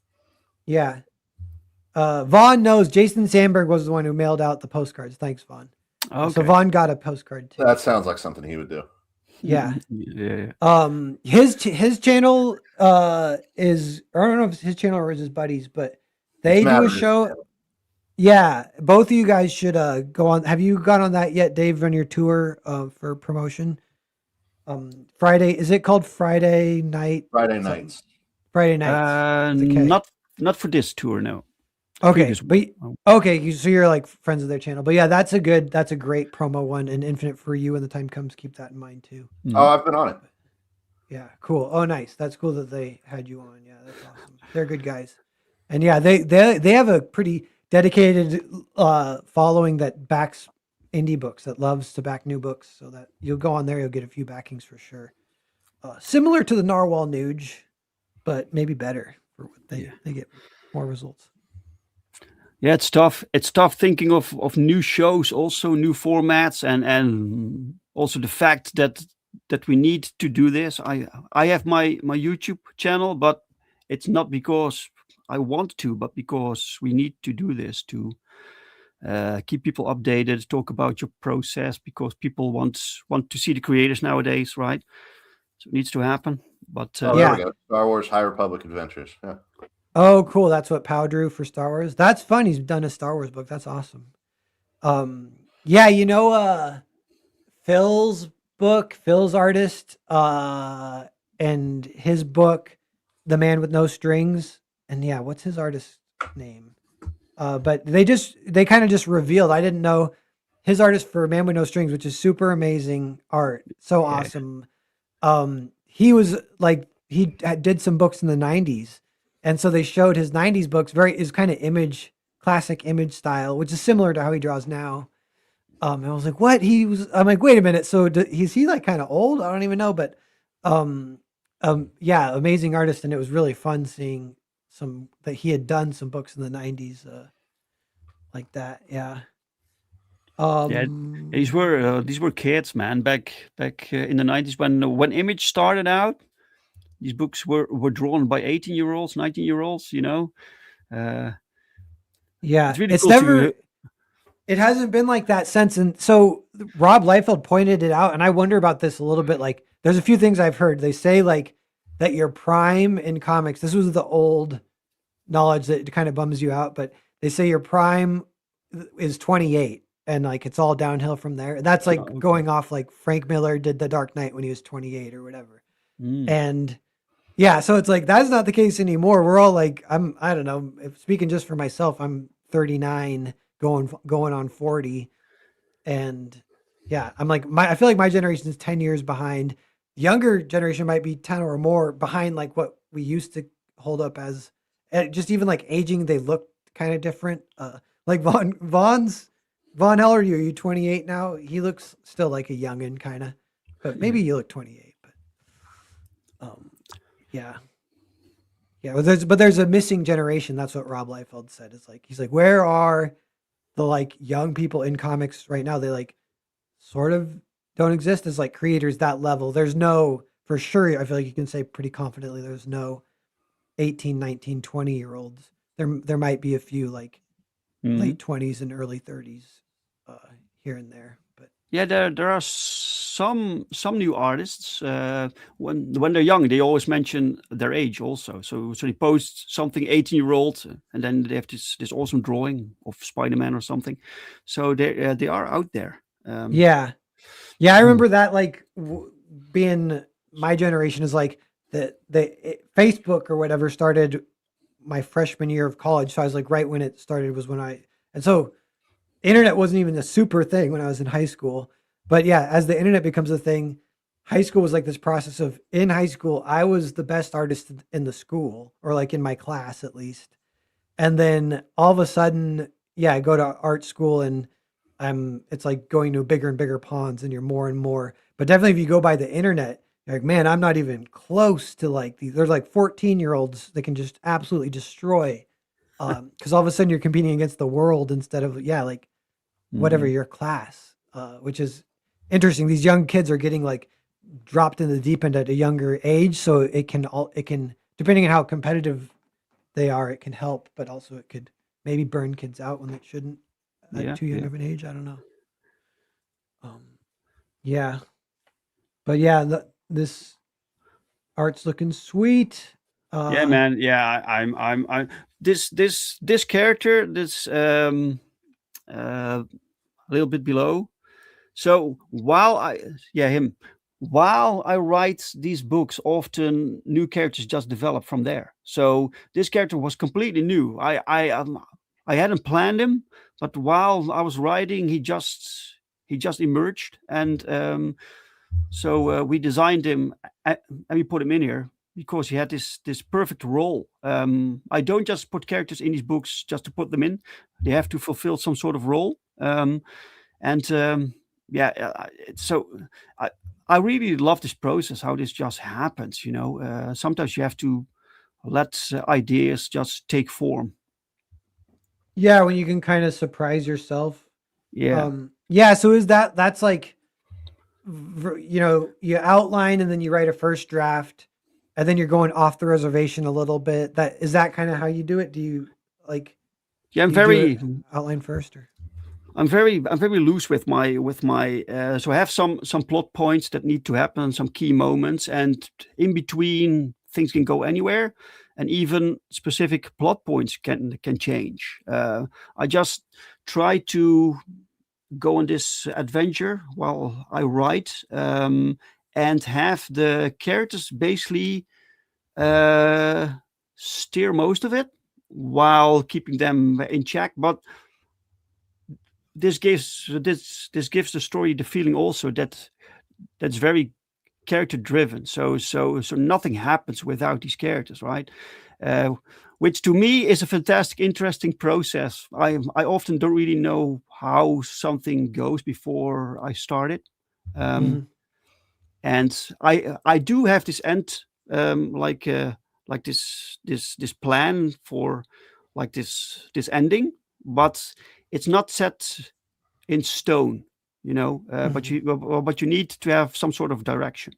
Yeah. Vaughn knows Jason Sandberg was the one who mailed out the postcards. Thanks, Vaughn. Okay. So Vaughn got a postcard too. That sounds like something he would do. Yeah. Yeah. His channel is, I don't know if it's his channel or his buddies, but they do a show. Yeah, both of you guys should go on. Have you gone on that yet, Dave, on your tour for promotion? Friday, is it called Friday Night? Friday nights. Friday nights. with the K. Not for this tour, no. Okay, Previous but one. okay, so you're like friends of their channel. But yeah, that's a great promo one, and Infinite for you when the time comes. Keep that in mind too. Oh, I've been on it. Yeah, cool. Oh, nice. That's cool that they had you on. Yeah, that's awesome. They're good guys, and yeah, they have a pretty dedicated following that backs indie books, that loves to back new books. So that you'll go on there, you'll get a few backings for sure. Similar to the Narwhal Nuge, but maybe better for what they get more results. Yeah, it's tough. It's tough thinking of new shows, also new formats, and also the fact that we need to do this. I have my YouTube channel, but it's not because I want to, but because we need to do this to keep people updated, talk about your process, because people want to see the creators nowadays, right? So it needs to happen. But there we go. Star Wars High Republic Adventures. Yeah. Oh, cool. That's what Pow drew for Star Wars. That's fun. He's done a Star Wars book. That's awesome. Yeah, Phil's book, Phil's artist, and his book, The Man with No Strings. And yeah, what's his artist name? But they kind of just revealed. I didn't know his artist for Man with No Strings, which is super amazing art. So awesome. He was like, he did some books in the 90s. And so they showed his 90s books, is kind of classic image style, which is similar to how he draws now. And I was like, what? I'm like, wait a minute. So is he like kind of old? I don't even know. But yeah, amazing artist. And it was really fun seeing that he had done some books in the 90s like that. Yeah. These were kids, man, back in the 90s when Image started out. These books were drawn by 18-year-olds, 19-year-olds, Yeah, it's really cool never. It hasn't been like that since. And so Rob Liefeld pointed it out, and I wonder about this a little bit. Like, there's a few things I've heard. They say like that your prime in comics. This was the old knowledge that kind of bums you out, but they say your prime is 28, and like it's all downhill from there. That's like going off like Frank Miller did The Dark Knight when he was 28 or whatever. And yeah, so it's like that's not the case anymore. We're all like, I don't know, speaking just for myself, I'm 39 going on 40, and yeah, I'm like I feel like my generation is 10 years behind. The younger generation might be 10 or more behind like what we used to hold up as, just even like aging, they look kind of different. Like Vaughn, how old are you? Are you 28 now? He looks still like a youngin kind of, but maybe you look 28. But yeah. But there's a missing generation. That's what Rob Liefeld said. It's like he's like, where are the like young people in comics right now? They like sort of don't exist as like creators that level. There's no, for sure, I feel like you can say pretty confidently there's no 18, 19, 20-year-olds. There might be a few like late 20s and early 30s here and there. But yeah, there are some new artists. When they're young, they always mention their age also. So they post something 18-year-old, and then they have this awesome drawing of Spider-Man or something. So they are out there. Yeah, I remember that like being my generation is like Facebook or whatever started my freshman year of college. So I was like, right when it started was and so internet wasn't even a super thing when I was in high school. But yeah, as the internet becomes a thing, high school was like this process of, in high school, I was the best artist in the school, or like in my class at least. and then all of a sudden, yeah, I go to art school and it's like going to bigger and bigger ponds and you're more and more. But definitely if you go by the internet, you're like, man, I'm not even close to like these. There's like 14-year-olds that can just absolutely destroy. Because all of a sudden you're competing against the world instead of, yeah, like whatever Mhm. your class, which is interesting. These young kids are getting like dropped in the deep end at a younger age. So it can, depending on how competitive they are, it can help, but also it could maybe burn kids out when they shouldn't at Yeah, too young yeah. of an age. I don't know. Um, yeah, but yeah, this art's looking sweet. Yeah, Uh, man. Yeah, I'm this character, this a little bit below. So while I write these books, often new characters just develop from there. So this character was completely new. I hadn't planned him, but while I was writing, he just emerged, and so we designed him and we put him in here because he had this perfect role. I don't just put characters in these books just to put them in; they have to fulfill some sort of role. And yeah, so I I really love this process, how this just happens. Sometimes you have to let ideas just take form. yeah, when you can kind of surprise yourself. Yeah. Yeah, so that's like, you outline and then you write a first draft, and then you're going off the reservation a little bit. That kind of how you do it? Do you like Yeah, do you do it outline first or? I'm very loose with my so I have some plot points that need to happen, some key moments, and in between things can go anywhere, and even specific plot points can change. I just try to go on this adventure while I write, and have the characters basically uh, steer most of it while keeping them in check. But this gives the story the feeling also that's very character driven. So nothing happens without these characters, right? Uh, which to me is a fantastic, interesting process. I often don't really know how something goes before I start it. Um, Mhm. and I do have this end, like this plan for like this ending, but it's not set in stone, but Mhm. you need to have some sort of direction.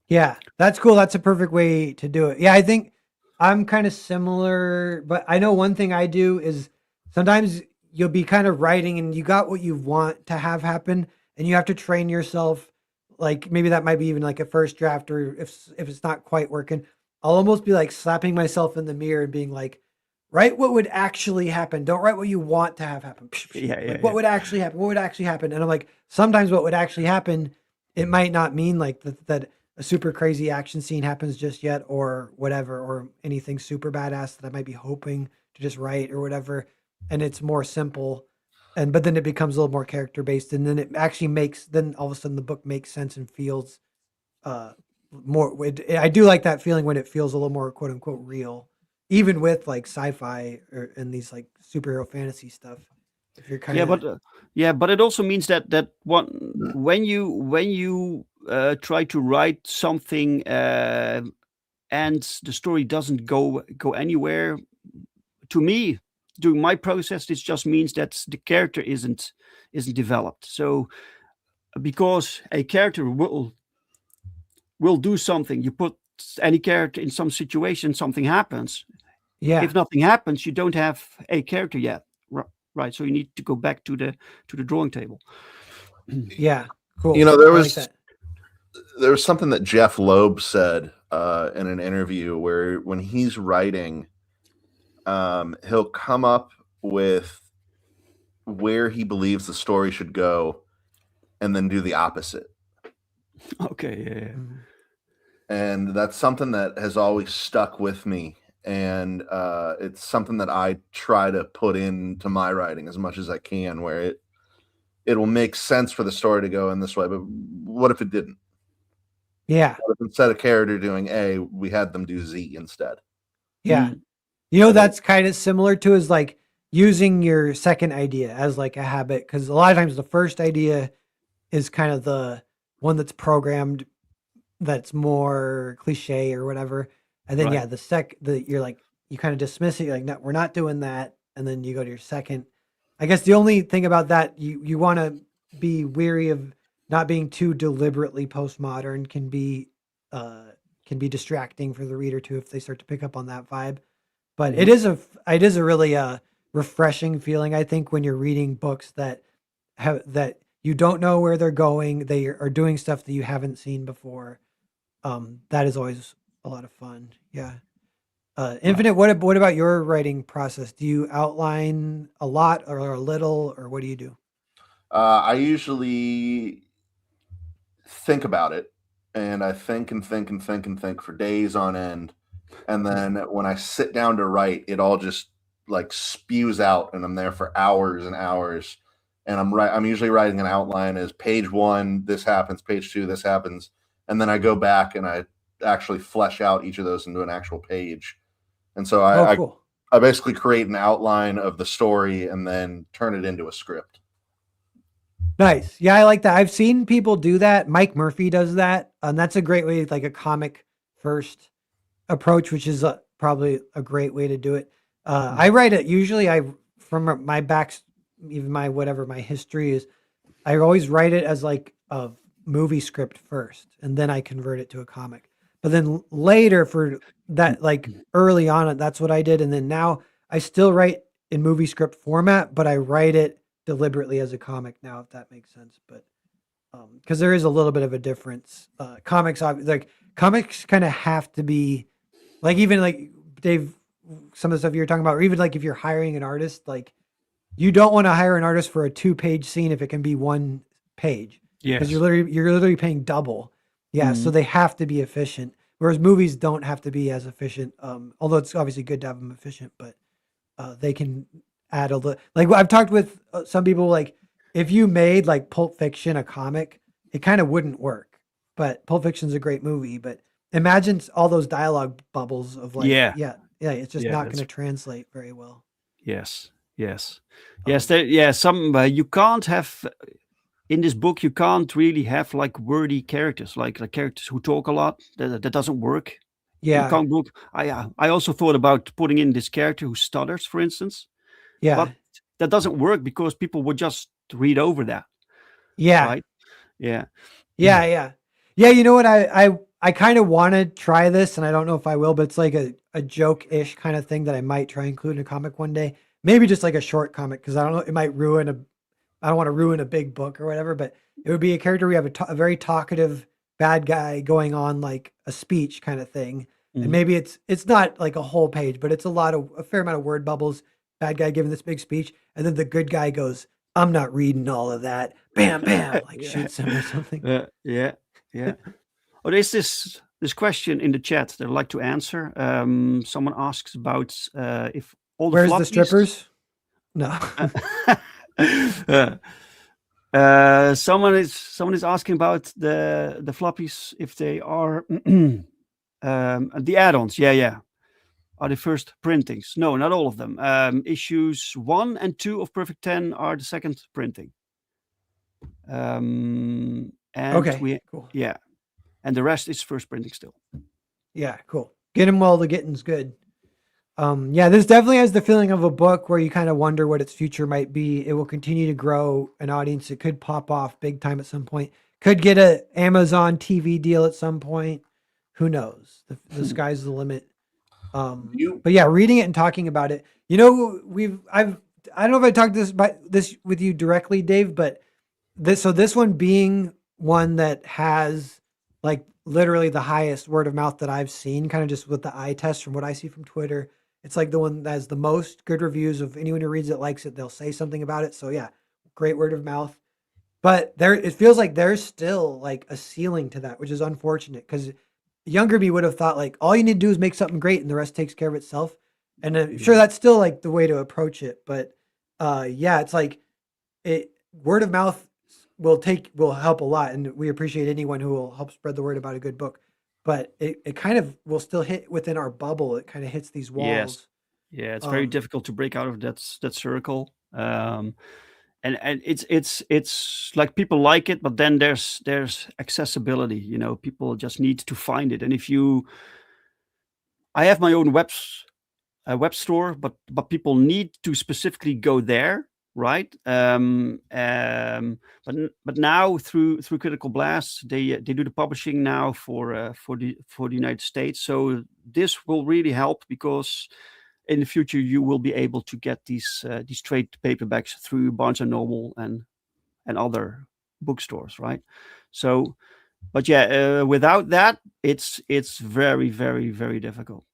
Yeah, that's cool. That's a perfect way to do it. Yeah, I think I'm kind of similar, but I know one thing I do is sometimes you'll be kind of writing and you got what you want to have happen, and you have to train yourself. Like maybe that might be even like a first draft, or if it's not quite working, I'll almost be like slapping myself in the mirror and being like, write what would actually happen. Don't write what you want to have happen. Yeah, yeah, Like what yeah. would actually happen? What would actually happen? And I'm like, sometimes what would actually happen, it might not mean like that a super crazy action scene happens just yet or whatever, or anything super badass that I might be hoping to just write or whatever. And it's more simple. But then it becomes a little more character based. And then it actually then all of a sudden the book makes sense and feels uh more. I do like that feeling when it feels a little more quote unquote real, even with like sci-fi and these like superhero fantasy stuff. If you're kind Yeah, of, but it also means that when you try to write something, and the story doesn't go anywhere, to me, during my process, this just means that the character isn't developed. So because a character will do something, you put any character in some situation, something happens. If yeah, nothing happens, you don't have a character yet, right? So you need to go back to the drawing table. yeah, You cool. know, there I like was that. there was something that Jeff Loeb said in an interview where when he's writing, he'll come up with where he believes the story should go, and then do the opposite. Okay, yeah, yeah. Mhm. And that's something that has always stuck with me. And it's something that I try to put into my writing as much as I can, where it will make sense for the story to go in this way. But what if it didn't? Yeah, What if instead of character doing A, we had them do Z instead? yeah. Mm. You know, And that's kind of similar to is like using your second idea as like a habit. Cause a lot of times the first idea is kind of the one that's programmed that's more cliche or whatever. And then, Right. yeah, you're like, you kind of dismiss it. You're like, no, we're not doing that. And then you go to your second. I guess the only thing about that, you want to be weary of not being too deliberately postmodern uh, can be distracting for the reader too, if they start to pick up on that vibe. But Mhm. it is a really refreshing feeling, I think, when you're reading books that you don't know where they're going. They are doing stuff that you haven't seen before. That is always a lot of fun. Yeah. Right. Infinite, what about your writing process? Do you outline a lot or a little, or what do you do? I usually think about it, and I think and think and think and think for days on end. And then when I sit down to write, it all just like spews out, and I'm there for hours and hours. And I'm usually writing an outline as page one, this happens, page two, this happens, and then I go back and I actually flesh out each of those into an actual page. And so Oh, I cool. I basically create an outline of the story and then turn it into a script. Nice. Yeah, I like that. I've seen people do that. Mike Murphy does that. And that's a great way, like a comic first approach, which is probably a great way to do it. I Mhm. write it usually. From my back, even my whatever my history is, I always write it as like a movie script first, and then I convert it to a comic. But then later for that, like early on, that's what I did, and then now I still write in movie script format, but I write it deliberately as a comic now, if that makes sense. But because there is a little bit of a difference. Like comics kind of have to be like even like Dave, some of the stuff you were talking about, or even like if you're hiring an artist, like you don't want to hire an artist for a 2-page scene if it can be 1 page because Yes. you're literally paying double. Yeah, so Mhm. they have to be efficient. Whereas movies don't have to be as efficient. Although it's obviously good to have them efficient, but they can add a little. Like I've talked with some people, like if you made like Pulp Fiction a comic, it kind of wouldn't work. But Pulp Fiction's a great movie. But imagine all those dialogue bubbles of like, Yeah. yeah, it's just Yeah. not going That's to translate very well. yes. Yes. Yes. Um, There. Yeah. Some you can't have in this book. You can't really have like wordy characters, like characters who talk a lot. That doesn't work in a yeah, comic book. I also thought about putting in this character who stutters, for instance, but yeah. that doesn't work because people would just read over that, Yeah. right? Yeah. Yeah, yeah. Yeah, you know what? I kind of want to try this and I don't know if I will, but it's like a joke-ish kind of thing that I might try include in a comic one day. Maybe just like a short comic because I don't know, it might ruin a I don't want to ruin a big book or whatever, but it would be a character we have a very talkative bad guy going on like a speech kind of thing. And Mhm. maybe it's not like a whole page, but it's a fair amount of word bubbles. Bad guy giving this big speech, and then the good guy goes, "I'm not reading all of that." Bam, bam, like Yeah. shoots him or something. Yeah. Yeah. Oh, there's this question in the chat that I'd like to answer. Someone asks about if all the Where's the floppies. strippers? No. uh, someone is asking about the floppies if they are the add-ons. Yeah, yeah. Are the first printings? No, not all of them. Issues 1 and 2 of Perfect 10 are the second printing. And Okay, we, cool. yeah, and the rest is first printing still. Yeah, cool. Get him while the getting's good. Yeah, this definitely has the feeling of a book where you kind of wonder what its future might be. It will continue to grow an audience. It could pop off big time at some point. Could get a Amazon TV deal at some point. Who knows? The sky's the limit. You But yeah, reading it and talking about it. You know, I don't know if I talked this with you directly, Dave, but this one being one that has like literally the highest word of mouth that I've seen, kind of just with the eye test from what I see from Twitter. It's like the one that has the most good reviews of anyone who reads it likes it. They'll say something about it. So yeah, great word of mouth. But it feels like there's still like a ceiling to that, which is unfortunate because younger me would have thought like all you need to do is make something great and the rest takes care of itself. And sure, Yeah. that's still like the way to approach it. But yeah, it's like it word of mouth will help a lot, and we appreciate anyone who will help spread the word about a good book. But it kind of will still hit within our bubble. It kind of hits these Yes. walls. Yeah, it's very Um, difficult to break out of that circle. And it's like people like it, but then there's accessibility. You know, people just need to find it. And if you, I have my own web store, but people need to specifically go there, right? But now through Critical Blast, they do the publishing now for the United States. So this will really help because in the future you will be able to get these trade paperbacks through Barnes and Noble and other bookstores, right? So, but yeah, without that, it's very very very difficult.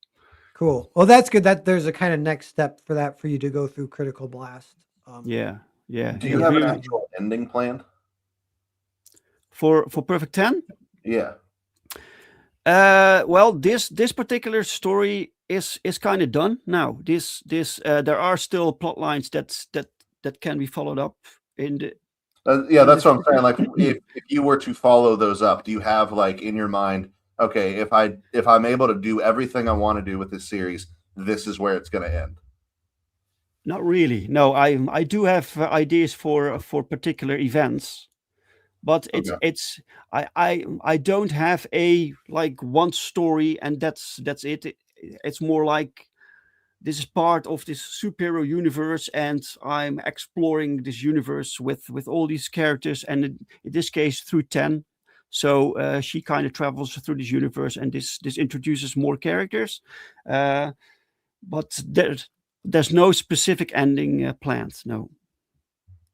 cool. Well, that's good. That there's a kind of next step for that for you to go through Critical Blast. Yeah, yeah. Do Yeah, you It have an really actual ending planned? for Perfect 10. Yeah. Well, this particular story is kind of done now. This there are still plot lines that can be followed up in the Yeah, in that's this. what I'm saying. Like, if you were to follow those up, do you have like in your mind, okay, if I'm able to do everything I want to do with this series, this is where it's going to end? Not really. No, I do have ideas for particular events, but Okay. it's I don't have a like one story and that's it. It's more like this is part of this superhero universe and I'm exploring this universe with all these characters and in this case through 10. So she kind of travels through this universe and this introduces more characters, but there's no specific ending planned. No.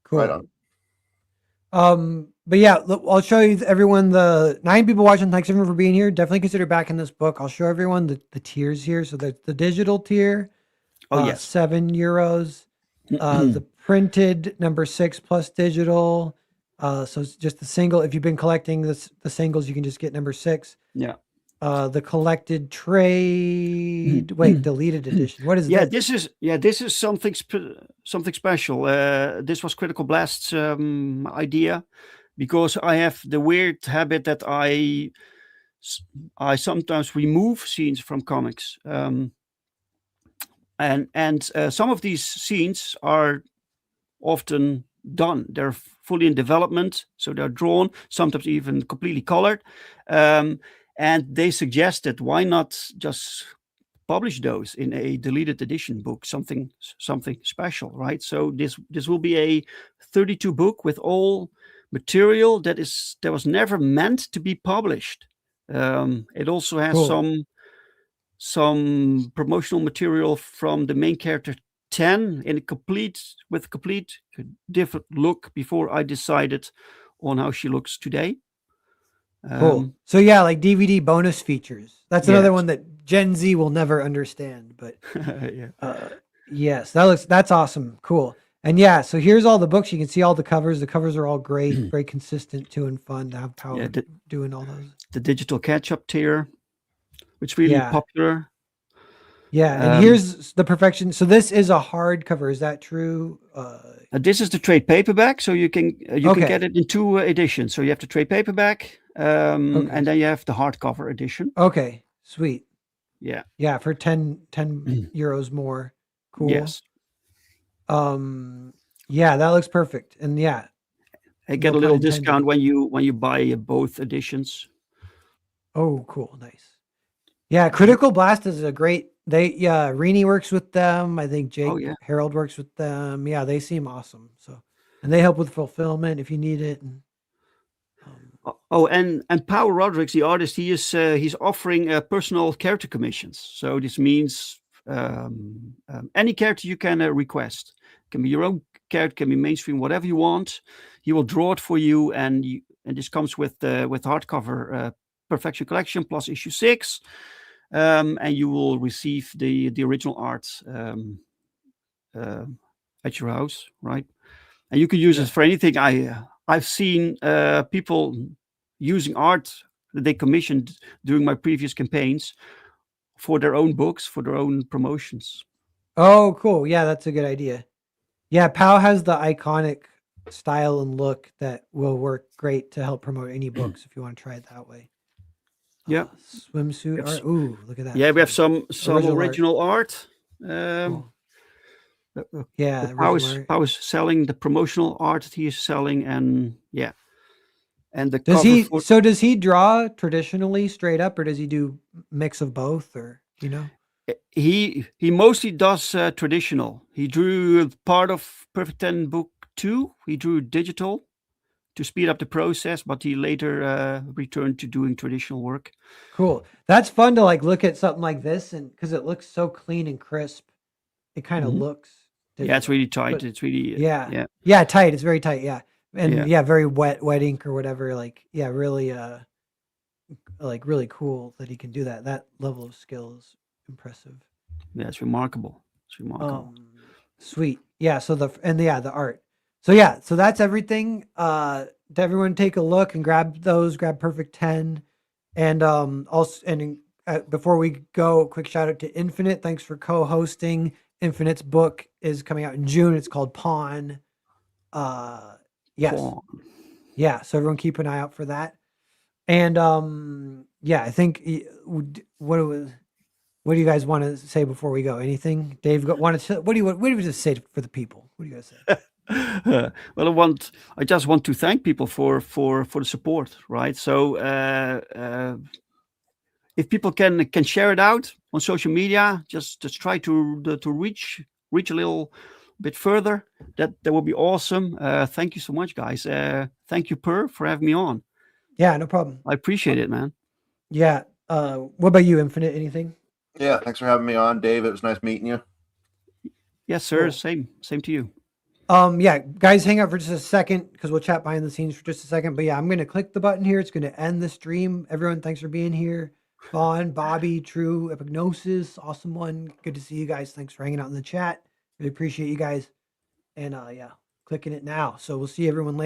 Cool. Right on. But yeah, look, I'll show you everyone the 9 people watching. Thanks everyone for being here. Definitely consider backing this book. I'll show everyone the tiers here. So there's the digital tier, Oh yes. €7. The printed number 6 plus digital. So it's just the single. If you've been collecting the singles, you can just get number 6. Yeah. The collected trade. Wait, deleted edition. What is Yeah, this? this is something something special. This was Critical Blast's idea because I have the weird habit that I sometimes remove scenes from comics, and some of these scenes are often done. They're fully in development, so they're drawn, sometimes even completely colored, and they suggested why not just publish those in a deleted edition book, something special, right? So this will be a 32 book with all material that was never meant to be published. It also has Cool. some promotional material from the main character 10 in a complete different look before I decided on how she looks today. Cool. So yeah, like DVD bonus features. That's another Yes. one that Gen Z will never understand. But Yeah. yes, that's awesome. Cool. And yeah, so here's all the books. You can see all the covers. The covers are all great, very consistent, too, and fun to have Power Yeah, doing all those. the digital catch-up tier, which is really Yeah. popular. Yeah, and here's the perfection. So this is a hardcover. Is that true? This is the trade paperback, so you can Okay. get it in 2 editions. So you have the trade paperback, Okay. and then you have the hardcover edition. Okay, sweet. Yeah. Yeah, for 10 euros more. Cool. Yes. Yeah, that looks perfect. And yeah, I get no a little pun intended. discount when you buy both editions. Oh, cool. Nice. Yeah, Critical Blast is a great Rini works with them. I think Jake yeah. Harold works with them. Yeah, they seem awesome. So, and they help with fulfillment if you need it. And Oh, and Paul Rodrigues, the artist, he's offering personal character commissions. So this means any character you can request. It can be your own character, can be mainstream, whatever you want. He will draw it for you, and this comes with hardcover Perfection Collection plus issue 6, and you will receive the original art at your house, right? And you can use it for anything. I've seen people using art that they commissioned during my previous campaigns for their own books, for their own promotions. oh, cool. Yeah, that's a good idea. Yeah, Pow has the iconic style and look that will work great to help promote any books if you want to try it that way. Yeah. Swimsuit art. Ooh, look at that. Yeah, we have some Original original art. Um, Yeah, how is selling the promotional art that he is selling, and yeah, and the Does cover he? photo. So does he draw traditionally straight up, or does he do mix of both? Or you know? He mostly does traditional. He drew part of Perfect 10 Book 2. He drew digital to speed up the process, but he later returned to doing traditional work. Cool. That's fun to like look at something like this, and because it looks so clean and crisp, it kind of Mhm. looks. Yeah, it's Digital. really tight. But It's really yeah, yeah. tight. It's very tight. Yeah, and Yeah. yeah, very wet ink or whatever. Like yeah, really like really cool that he can do that. That level of skill is impressive. Yeah, it's remarkable. It's remarkable. Sweet. Yeah. So the art. So yeah. So that's everything. To everyone take a look and grab those. Grab Perfect 10, and also and before we go, quick shout out to Infinite. Thanks for co-hosting. Infinite's book is coming out in June. It's called Pawn. Yes. Pawn. Yeah. So everyone keep an eye out for that. And yeah, I think what do you guys want to say before we go? Anything, Dave? Wanted to? What do you just say for the people? What do you guys say? Well, I just want to thank people for the support, right? So if people can share it out on social media, just try to reach a little bit further. That will be awesome. Thank you so much, guys. Thank you, Per, for having me on. Yeah, no problem. I appreciate it, man. Yeah. What about you, Infinite? Anything? Yeah, thanks for having me on, Dave. It was nice meeting you. Yes, sir. Cool. Same to you. Yeah, guys, hang out for just a second because we'll chat behind the scenes for just a second. But yeah, I'm gonna click the button here. It's gonna end the stream. Everyone, thanks for being here. Vaughn, Bobby, True, Epignosis, awesome one. Good to see you guys. Thanks for hanging out in the chat. Really appreciate you guys. And yeah, clicking it now. So we'll see everyone later.